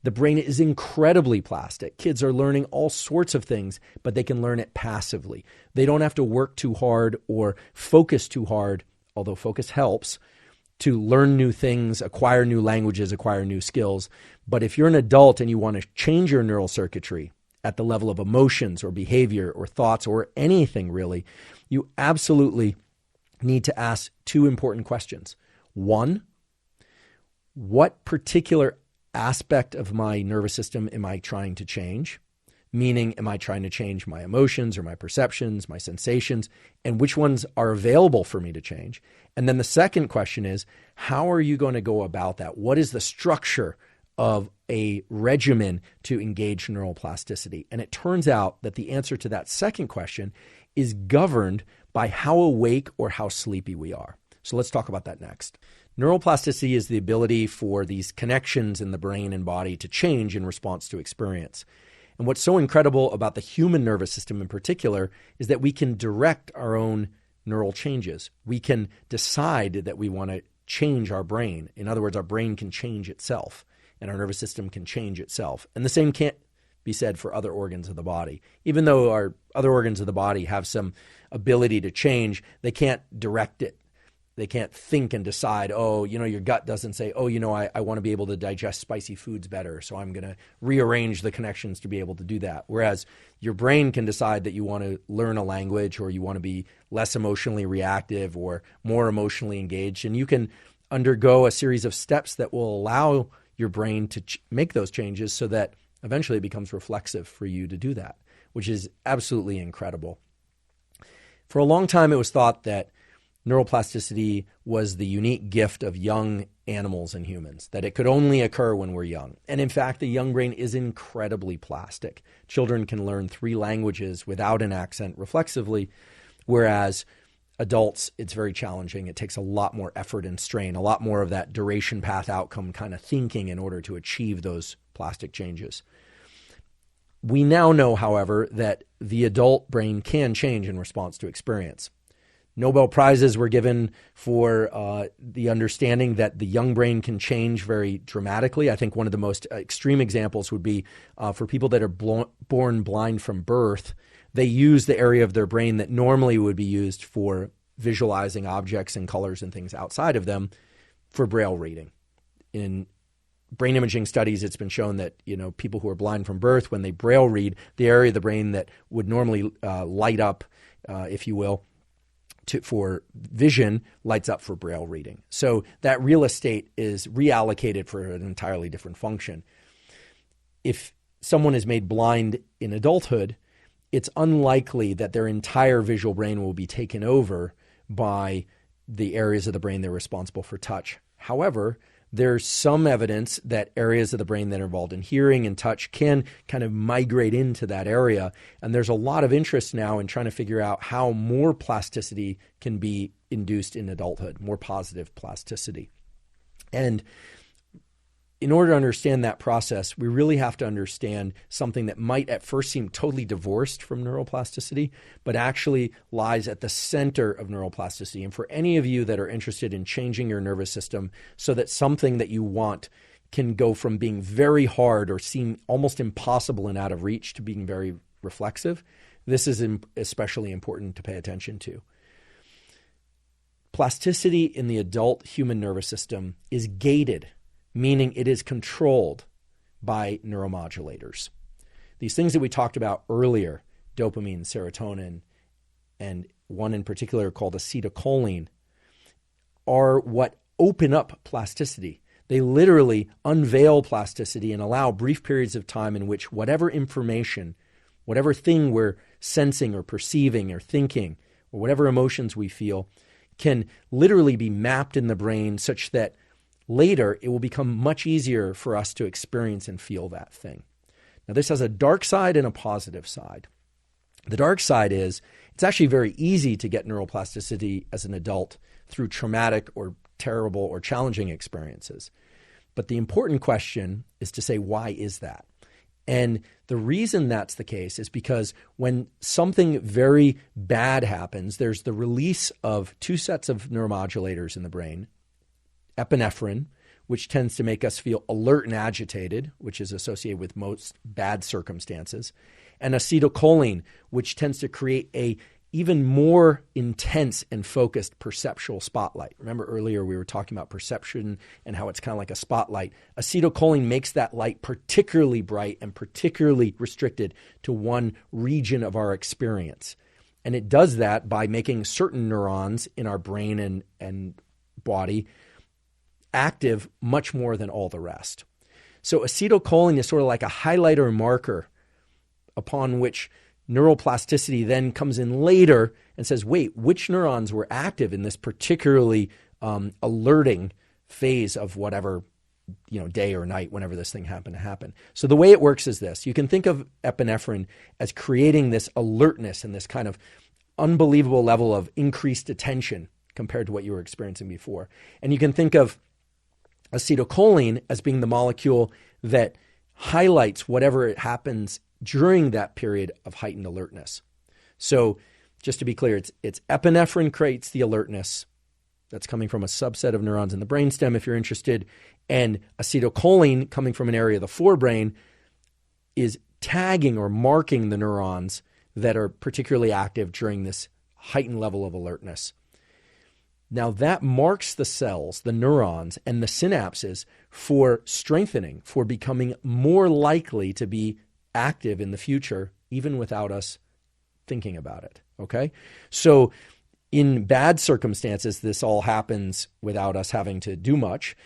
the brain is incredibly plastic. Kids are learning all sorts of things, but they can learn it passively. They don't have to work too hard or focus too hard, although focus helps, to learn new things, acquire new languages, acquire new skills. But if you're an adult and you want to change your neural circuitry at the level of emotions or behavior or thoughts or anything really, you absolutely need to ask two important questions. One, what particular aspect of my nervous system am I trying to change? Meaning, am I trying to change my emotions or my perceptions, my sensations, and which ones are available for me to change? And then the second question is, how are you going to go about that? What is the structure of a regimen to engage neuroplasticity? And it turns out that the answer to that second question is governed by how awake or how sleepy we are. So let's talk about that next. Neuroplasticity is the ability for these connections in the brain and body to change in response to experience. And what's so incredible about the human nervous system in particular is that we can direct our own neural changes. We can decide that we want to change our brain. In other words, our brain can change itself and our nervous system can change itself. And the same can't be said for other organs of the body. Even though our other organs of the body have some ability to change, they can't direct it. They can't think and decide, your gut doesn't say, I want to be able to digest spicy foods better, so I'm going to rearrange the connections to be able to do that. Whereas your brain can decide that you want to learn a language or you want to be less emotionally reactive or more emotionally engaged, and you can undergo a series of steps that will allow your brain to make those changes so that eventually it becomes reflexive for you to do that, which is absolutely incredible. For a long time, it was thought that neuroplasticity was the unique gift of young animals and humans, that it could only occur when we're young. And in fact, the young brain is incredibly plastic. Children can learn 3 languages without an accent reflexively, whereas adults, it's very challenging. It takes a lot more effort and strain, a lot more of that duration path outcome kind of thinking in order to achieve those plastic changes. We now know, however, that the adult brain can change in response to experience. Nobel Prizes were given for the understanding that the young brain can change very dramatically. I think one of the most extreme examples would be for people that are born blind from birth. They use the area of their brain that normally would be used for visualizing objects and colors and things outside of them for Braille reading. In brain imaging studies, it's been shown that, people who are blind from birth, when they Braille read, the area of the brain that would normally light up, if you will, for vision, lights up for Braille reading. So that real estate is reallocated for an entirely different function. If someone is made blind in adulthood, it's unlikely that their entire visual brain will be taken over by the areas of the brain that are responsible for touch. However, there's some evidence that areas of the brain that are involved in hearing and touch can kind of migrate into that area. And there's a lot of interest now in trying to figure out how more plasticity can be induced in adulthood, more positive plasticity. And in order to understand that process, we really have to understand something that might at first seem totally divorced from neuroplasticity, but actually lies at the center of neuroplasticity. And for any of you that are interested in changing your nervous system so that something that you want can go from being very hard or seem almost impossible and out of reach to being very reflexive, this is especially important to pay attention to. Plasticity in the adult human nervous system is gated, meaning it is controlled by neuromodulators. These things that we talked about earlier, dopamine, serotonin, and one in particular called acetylcholine, are what open up plasticity. They literally unveil plasticity and allow brief periods of time in which whatever information, whatever thing we're sensing or perceiving or thinking, or whatever emotions we feel, can literally be mapped in the brain such that later, it will become much easier for us to experience and feel that thing. Now, this has a dark side and a positive side. The dark side is it's actually very easy to get neuroplasticity as an adult through traumatic or terrible or challenging experiences. But the important question is to say, why is that? And the reason that's the case is because when something very bad happens, there's the release of 2 sets of neuromodulators in the brain. Epinephrine, which tends to make us feel alert and agitated, which is associated with most bad circumstances, and acetylcholine, which tends to create a even more intense and focused perceptual spotlight. Remember earlier we were talking about perception and how it's kind of like a spotlight. Acetylcholine makes that light particularly bright and particularly restricted to one region of our experience. And it does that by making certain neurons in our brain and body active much more than all the rest. So acetylcholine is sort of like a highlighter marker upon which neuroplasticity then comes in later and says, wait, which neurons were active in this particularly alerting phase of whatever day or night, whenever this thing happened to happen. So the way it works is this. You can think of epinephrine as creating this alertness and this kind of unbelievable level of increased attention compared to what you were experiencing before. And you can think of acetylcholine as being the molecule that highlights whatever it happens during that period of heightened alertness. So just to be clear, it's epinephrine creates the alertness. That's coming from a subset of neurons in the brainstem, if you're interested. And acetylcholine, coming from an area of the forebrain, is tagging or marking the neurons that are particularly active during this heightened level of alertness. Now that marks the cells, the neurons, and the synapses for strengthening, for becoming more likely to be active in the future, even without us thinking about it, okay? So In bad circumstances, this all happens without us having to do much.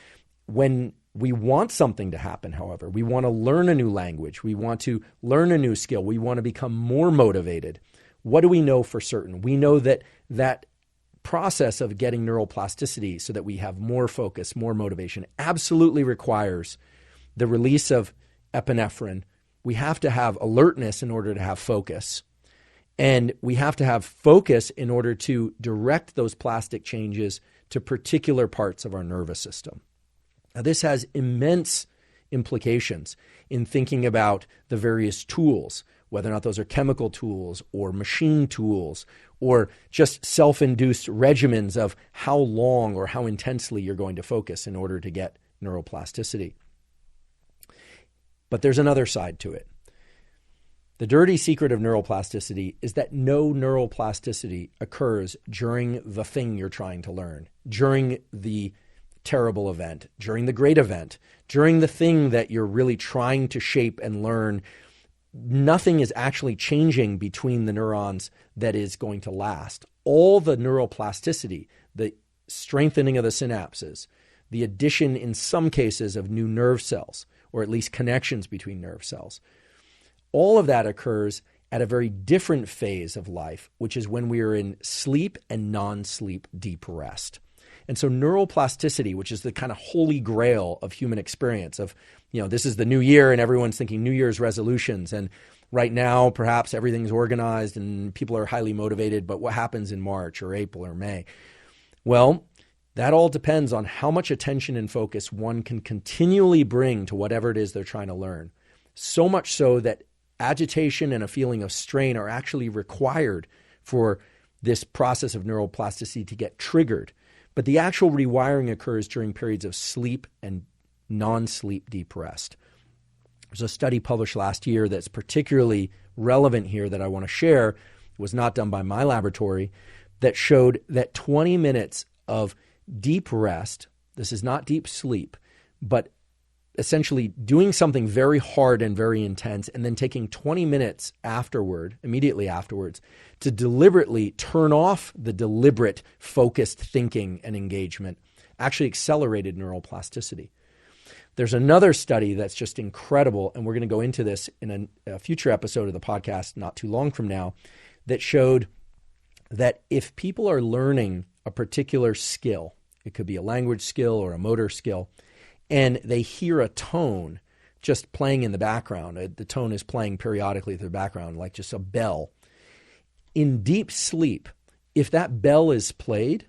When we want something to happen, however, we want to learn a new language, we want to learn a new skill, we want to become more motivated. What do we know for certain? We know that that process of getting neuroplasticity so that we have more focus, more motivation, absolutely requires the release of epinephrine. We have to have alertness in order to have focus. And we have to have focus in order to direct those plastic changes to particular parts of our nervous system. Now, this has immense implications in thinking about the various tools, whether or not those are chemical tools or machine tools or just self-induced regimens of how long or how intensely you're going to focus in order to get neuroplasticity. But there's another side to it. The dirty secret of neuroplasticity is that no neuroplasticity occurs during the thing you're trying to learn, during the terrible event, during the great event, during the thing that you're really trying to shape and learn. Nothing is actually changing between the neurons that is going to last. All the neuroplasticity, the strengthening of the synapses, the addition in some cases of new nerve cells, or at least connections between nerve cells, all of that occurs at a very different phase of life, which is when we are in sleep and non-sleep deep rest. And so neuroplasticity, which is the kind of holy grail of human experience of, this is the new year and everyone's thinking New Year's resolutions. And right now, perhaps everything's organized and people are highly motivated, but what happens in March or April or May? Well, that all depends on how much attention and focus one can continually bring to whatever it is they're trying to learn. So much so that agitation and a feeling of strain are actually required for this process of neuroplasticity to get triggered. But the actual rewiring occurs during periods of sleep and non-sleep deep rest. There's a study published last year that's particularly relevant here that I want to share. It was not done by my laboratory, that showed that 20 minutes of deep rest, this is not deep sleep, but essentially doing something very hard and very intense and then taking 20 minutes immediately afterwards, to deliberately turn off the deliberate focused thinking and engagement actually accelerated neuroplasticity. There's another study that's just incredible, and we're going to go into this in a future episode of the podcast not too long from now, that showed that if people are learning a particular skill, it could be a language skill or a motor skill, and they hear a tone just playing in the background, the tone is playing periodically in the background, like just a bell. In deep sleep, if that bell is played,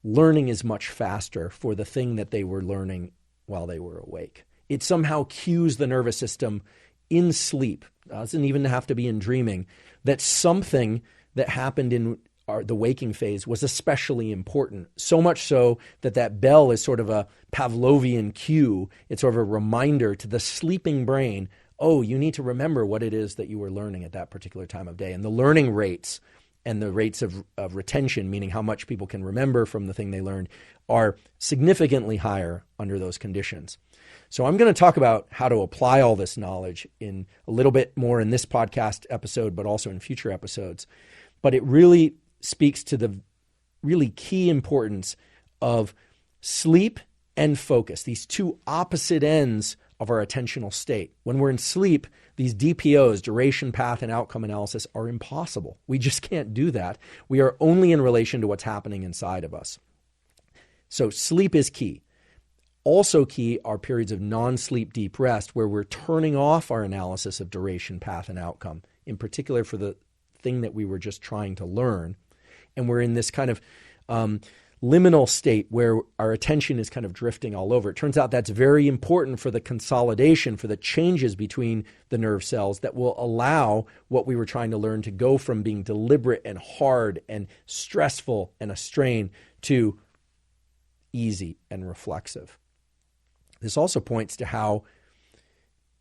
learning is much faster for the thing that they were learning while they were awake. It somehow cues the nervous system in sleep, doesn't even have to be in dreaming, that something that happened in the waking phase was especially important. So much so that that bell is sort of a Pavlovian cue. It's sort of a reminder to the sleeping brain, oh, you need to remember what it is that you were learning at that particular time of day. And the learning rates and the rates of retention, meaning how much people can remember from the thing they learned, are significantly higher under those conditions. So I'm going to talk about how to apply all this knowledge in a little bit more in this podcast episode, but also in future episodes. But it really speaks to the really key importance of sleep and focus, these two opposite ends of our attentional state. When we're in sleep, these DPOs, duration, path, and outcome analysis, are impossible. We just can't do that. We are only in relation to what's happening inside of us. So sleep is key. Also key are periods of non-sleep deep rest where we're turning off our analysis of duration, path, and outcome, in particular for the thing that we were just trying to learn. And we're in this kind of liminal state where our attention is kind of drifting all over. It turns out that's very important for the consolidation, for the changes between the nerve cells that will allow what we were trying to learn to go from being deliberate and hard and stressful and a strain to easy and reflexive. This also points to how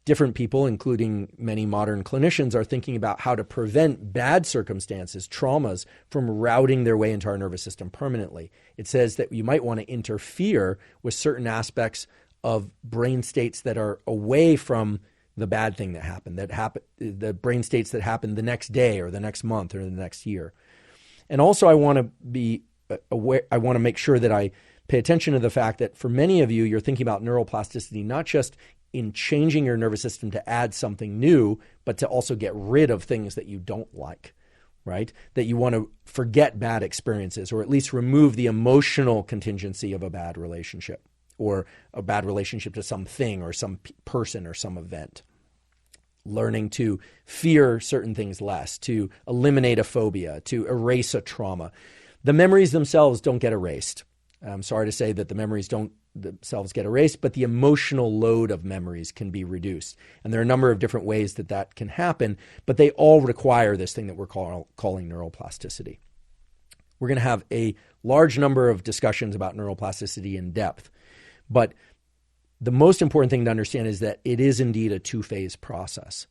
different people, including many modern clinicians, are thinking about how to prevent bad circumstances, traumas, from routing their way into our nervous system permanently. It says that you might want to interfere with certain aspects of brain states that are away from the bad thing that happened, the brain states that happened the next day or the next month or the next year. And also I want to be aware, I want to make sure that I pay attention to the fact that for many of you, you're thinking about neuroplasticity, not just in changing your nervous system to add something new, but to also get rid of things that you don't like, right? That you want to forget bad experiences, or at least remove the emotional contingency of a bad relationship, or a bad relationship to something or some person or some event. Learning to fear certain things less, to eliminate a phobia, to erase a trauma. The memories themselves don't get erased. I'm sorry to say that the memories don't themselves get erased, but the emotional load of memories can be reduced. And there are a number of different ways that that can happen, but they all require this thing that we're calling neuroplasticity. We're going to have a large number of discussions about neuroplasticity in depth, but the most important thing to understand is that it is indeed a two-phase process.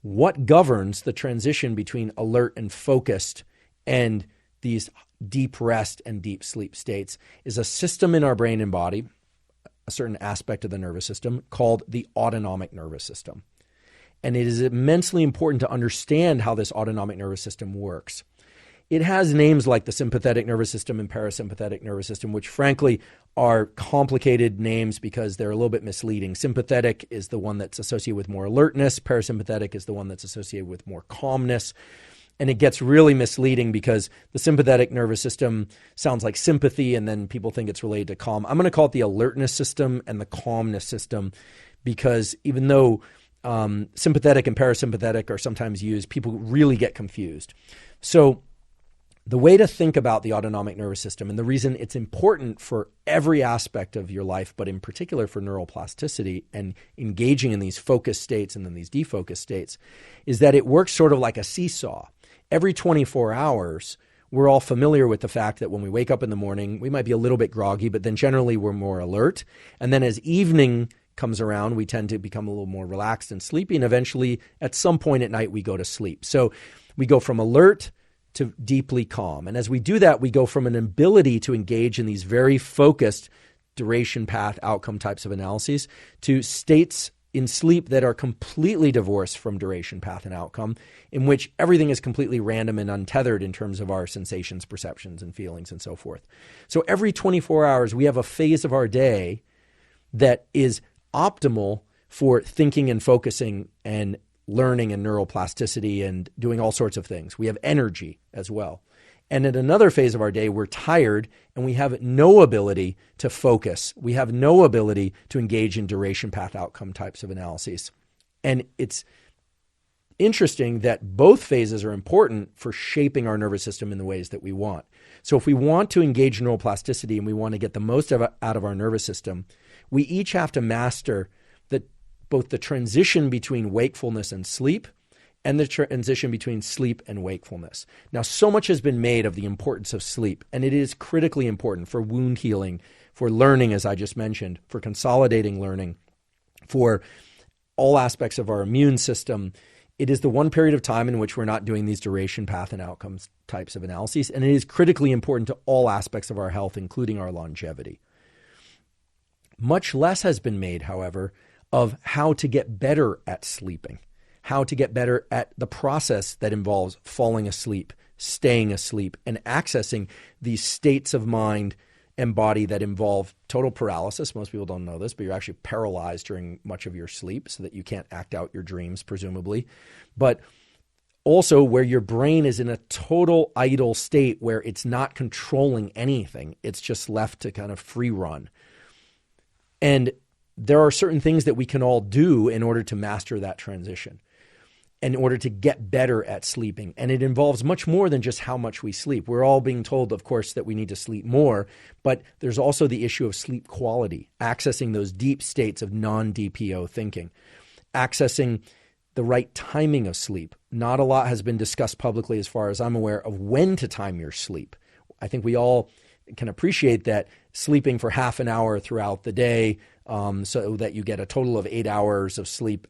What governs the transition between alert and focused and these deep rest and deep sleep states is a system in our brain and body, a certain aspect of the nervous system called the autonomic nervous system. And it is immensely important to understand how this autonomic nervous system works. It has names like the sympathetic nervous system and parasympathetic nervous system, which frankly are complicated names because they're a little bit misleading. Sympathetic is the one that's associated with more alertness. Parasympathetic is the one that's associated with more calmness. And it gets really misleading because the sympathetic nervous system sounds like sympathy, and then people think it's related to calm. I'm going to call it the alertness system and the calmness system, because even though sympathetic and parasympathetic are sometimes used, people really get confused. So the way to think about the autonomic nervous system, and the reason it's important for every aspect of your life, but in particular for neuroplasticity and engaging in these focused states and then these defocused states, is that it works sort of like a seesaw. Every 24 hours, we're all familiar with the fact that when we wake up in the morning, we might be a little bit groggy, but then generally we're more alert. And then as evening comes around, we tend to become a little more relaxed and sleepy. And eventually, at some point at night, we go to sleep. So we go from alert to deeply calm. And as we do that, we go from an ability to engage in these very focused duration path outcome types of analyses to states in sleep that are completely divorced from duration path and outcome, in which everything is completely random and untethered in terms of our sensations, perceptions, and feelings and so forth. So every 24 hours, we have a phase of our day that is optimal for thinking and focusing and learning and neuroplasticity and doing all sorts of things. We have energy as well. And at another phase of our day, we're tired and we have no ability to focus. We have no ability to engage in duration path outcome types of analyses. And it's interesting that both phases are important for shaping our nervous system in the ways that we want. So if we want to engage neuroplasticity and we want to get the most out of our nervous system, we each have to master both the transition between wakefulness and sleep and the transition between sleep and wakefulness. Now, so much has been made of the importance of sleep, and it is critically important for wound healing, for learning, as I just mentioned, for consolidating learning, for all aspects of our immune system. It is the one period of time in which we're not doing these duration path and outcomes types of analyses, and it is critically important to all aspects of our health, including our longevity. Much less has been made, however, of how to get better at sleeping, how to get better at the process that involves falling asleep, staying asleep, and accessing these states of mind and body that involve total paralysis. Most people don't know this, but you're actually paralyzed during much of your sleep so that you can't act out your dreams, presumably. But also where your brain is in a total idle state where it's not controlling anything. It's just left to kind of free run. And there are certain things that we can all do in order to master that transition, in order to get better at sleeping. And it involves much more than just how much we sleep. We're all being told, of course, that we need to sleep more, but there's also the issue of sleep quality, accessing those deep states of non-DPO thinking, accessing the right timing of sleep. Not a lot has been discussed publicly, as far as I'm aware, of when to time your sleep. I think we all can appreciate that sleeping for half an hour throughout the day, so that you get a total of 8 hours of sleep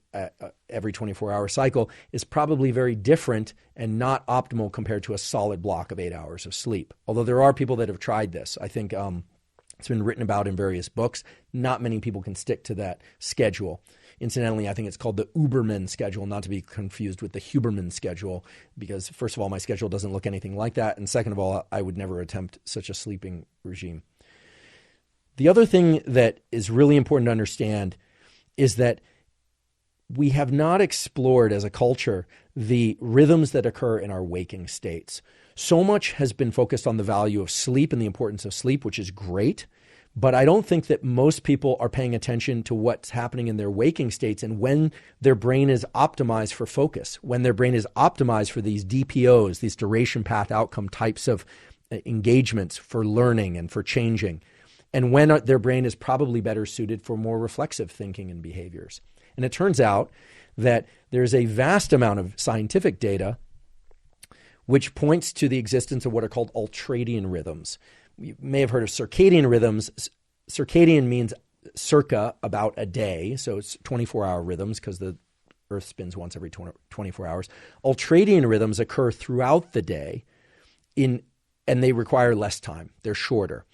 every 24-hour cycle, is probably very different and not optimal compared to a solid block of 8 hours of sleep. Although there are people that have tried this. I think it's been written about in various books. Not many people can stick to that schedule. Incidentally, I think it's called the Uberman schedule, not to be confused with the Huberman schedule, because first of all, my schedule doesn't look anything like that. And second of all, I would never attempt such a sleeping regime. The other thing that is really important to understand is that we have not explored as a culture the rhythms that occur in our waking states. So much has been focused on the value of sleep and the importance of sleep, which is great. But I don't think that most people are paying attention to what's happening in their waking states and when their brain is optimized for focus, when their brain is optimized for these DPOs, these duration path outcome types of engagements for learning and for changing, and when their brain is probably better suited for more reflexive thinking and behaviors. And it turns out that there's a vast amount of scientific data which points to the existence of what are called ultradian rhythms. You may have heard of circadian rhythms. Circadian means circa, about a day. So it's 24-hour rhythms because the Earth spins once every 24 hours. Ultradian rhythms occur throughout the day and they require less time. They're shorter.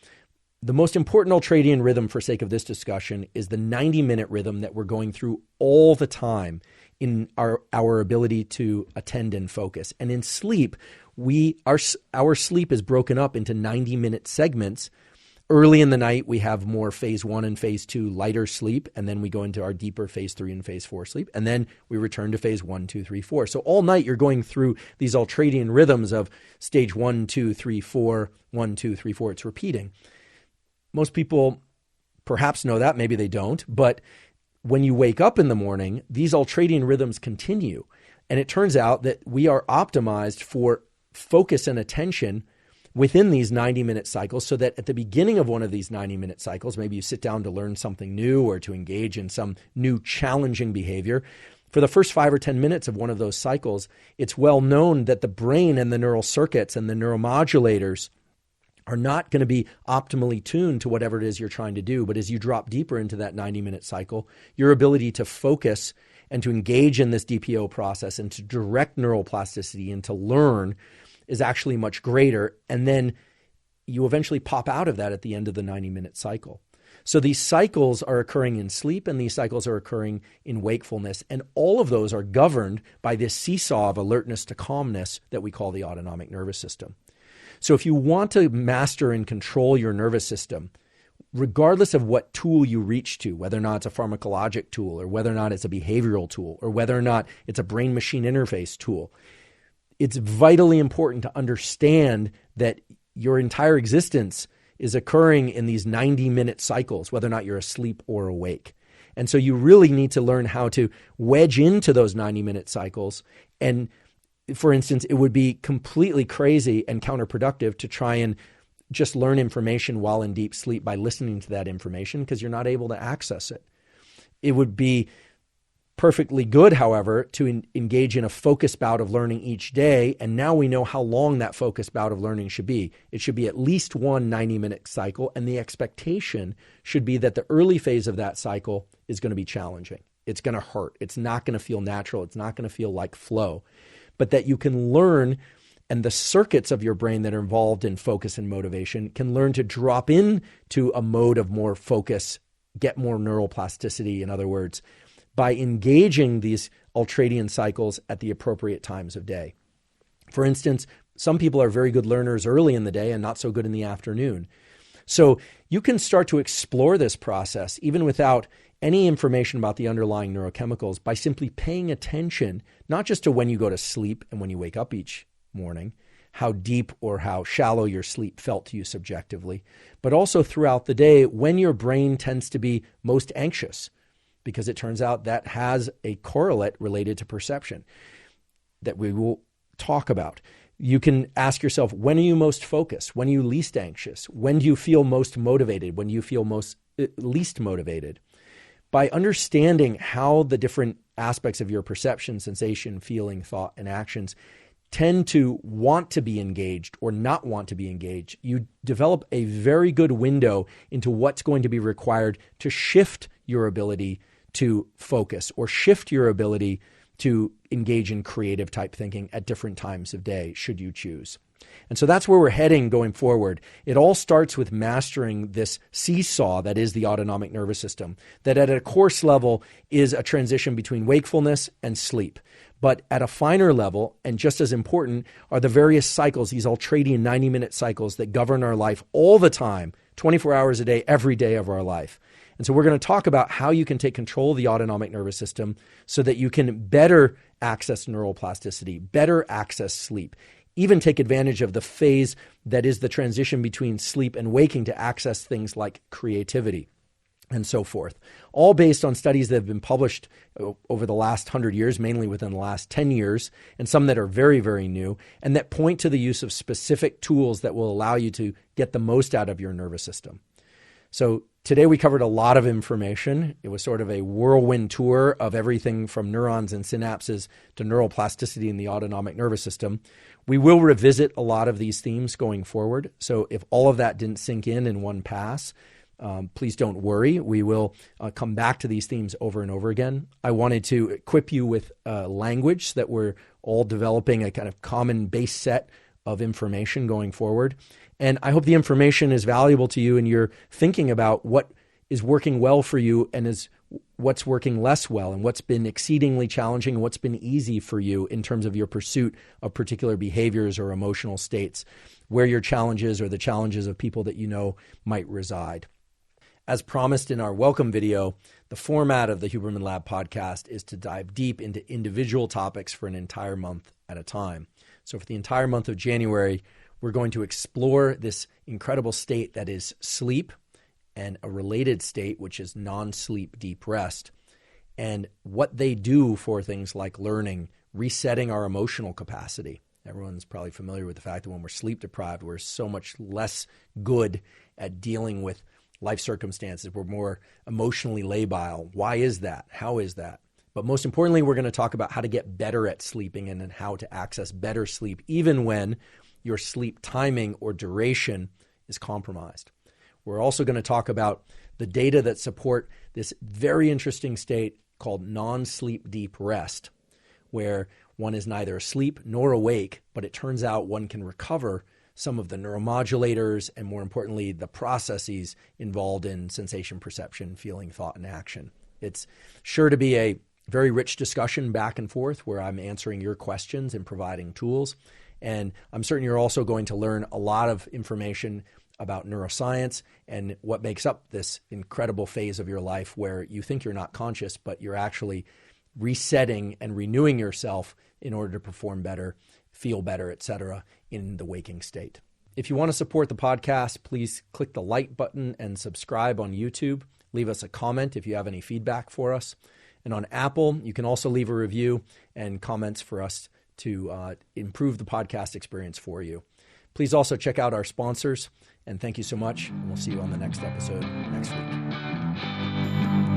The most important ultradian rhythm, for sake of this discussion, is the 90-minute rhythm that we're going through all the time in our ability to attend and focus. And in sleep, our sleep is broken up into 90-minute segments. Early in the night, we have more phase 1 and phase 2 lighter sleep, and then we go into our deeper phase 3 and phase 4 sleep, and then we return to phase 1, 2, 3, 4. So all night, you're going through these ultradian rhythms of stage 1, 2, 3, 4, 1, 2, 3, 4. It's repeating. Most people perhaps know that, maybe they don't, but when you wake up in the morning, these ultradian rhythms continue. And it turns out that we are optimized for focus and attention within these 90-minute cycles, so that at the beginning of one of these 90-minute cycles, maybe you sit down to learn something new or to engage in some new challenging behavior. For the first 5 or 10 minutes of one of those cycles, it's well known that the brain and the neural circuits and the neuromodulators are not going to be optimally tuned to whatever it is you're trying to do. But as you drop deeper into that 90-minute cycle, your ability to focus and to engage in this DPO process and to direct neural plasticity and to learn is actually much greater. And then you eventually pop out of that at the end of the 90-minute cycle. So these cycles are occurring in sleep and these cycles are occurring in wakefulness. And all of those are governed by this seesaw of alertness to calmness that we call the autonomic nervous system. So if you want to master and control your nervous system, regardless of what tool you reach to, whether or not it's a pharmacologic tool or whether or not it's a behavioral tool or whether or not it's a brain-machine interface tool, it's vitally important to understand that your entire existence is occurring in these 90-minute cycles, whether or not you're asleep or awake. And so you really need to learn how to wedge into those 90-minute cycles. And for instance, it would be completely crazy and counterproductive to try and just learn information while in deep sleep by listening to that information because you're not able to access it. It would be perfectly good, however, to engage in a focused bout of learning each day. And now we know how long that focused bout of learning should be. It should be at least one 90-minute cycle. And the expectation should be that the early phase of that cycle is going to be challenging. It's going to hurt. It's not going to feel natural. It's not going to feel like flow. But that you can learn, and the circuits of your brain that are involved in focus and motivation can learn to drop into a mode of more focus, get more neural plasticity, in other words, by engaging these ultradian cycles at the appropriate times of day. For instance, some people are very good learners early in the day and not so good in the afternoon. So you can start to explore this process even without any information about the underlying neurochemicals by simply paying attention, not just to when you go to sleep and when you wake up each morning, how deep or how shallow your sleep felt to you subjectively, but also throughout the day when your brain tends to be most anxious, because it turns out that has a correlate related to perception that we will talk about. You can ask yourself, when are you most focused? When are you least anxious? When do you feel most motivated? When do you feel least motivated? By understanding how the different aspects of your perception, sensation, feeling, thought, and actions tend to want to be engaged or not want to be engaged, you develop a very good window into what's going to be required to shift your ability to focus or shift your ability to engage in creative type thinking at different times of day, should you choose. And so that's where we're heading going forward. It all starts with mastering this seesaw that is the autonomic nervous system, that at a coarse level is a transition between wakefulness and sleep. But at a finer level, and just as important, are the various cycles, these ultradian 90-minute cycles that govern our life all the time, 24 hours a day, every day of our life. And so we're going to talk about how you can take control of the autonomic nervous system so that you can better access neuroplasticity, better access sleep, even take advantage of the phase that is the transition between sleep and waking to access things like creativity and so forth. All based on studies that have been published over the last 100 years, mainly within the last 10 years, and some that are very, very new, and that point to the use of specific tools that will allow you to get the most out of your nervous system. So today we covered a lot of information. It was sort of a whirlwind tour of everything from neurons and synapses to neuroplasticity in the autonomic nervous system. We will revisit a lot of these themes going forward. So if all of that didn't sink in one pass, please don't worry. We will come back to these themes over and over again. I wanted to equip you with language that we're all developing a kind of common base set of information going forward. And I hope the information is valuable to you and you're thinking about what is working well for you and is what's working less well and what's been exceedingly challenging and what's been easy for you in terms of your pursuit of particular behaviors or emotional states, where your challenges or the challenges of people that you know might reside. As promised in our welcome video, the format of the Huberman Lab podcast is to dive deep into individual topics for an entire month at a time. So for the entire month of January, we're going to explore this incredible state that is sleep and a related state, which is non-sleep deep rest, and what they do for things like learning, resetting our emotional capacity. Everyone's probably familiar with the fact that when we're sleep deprived, we're so much less good at dealing with life circumstances. We're more emotionally labile. Why is that? How is that? But most importantly, we're going to talk about how to get better at sleeping and then how to access better sleep, even when your sleep timing or duration is compromised. We're also going to talk about the data that support this very interesting state called non-sleep deep rest, where one is neither asleep nor awake, but it turns out one can recover some of the neuromodulators and, more importantly, the processes involved in sensation, perception, feeling, thought, and action. It's sure to be a very rich discussion back and forth where I'm answering your questions and providing tools. And I'm certain you're also going to learn a lot of information about neuroscience and what makes up this incredible phase of your life where you think you're not conscious, but you're actually resetting and renewing yourself in order to perform better, feel better, etc., in the waking state. If you want to support the podcast, please click the like button and subscribe on YouTube. Leave us a comment if you have any feedback for us. And on Apple, you can also leave a review and comments for us to improve the podcast experience for you. Please also check out our sponsors, and thank you so much. And we'll see you on the next episode next week.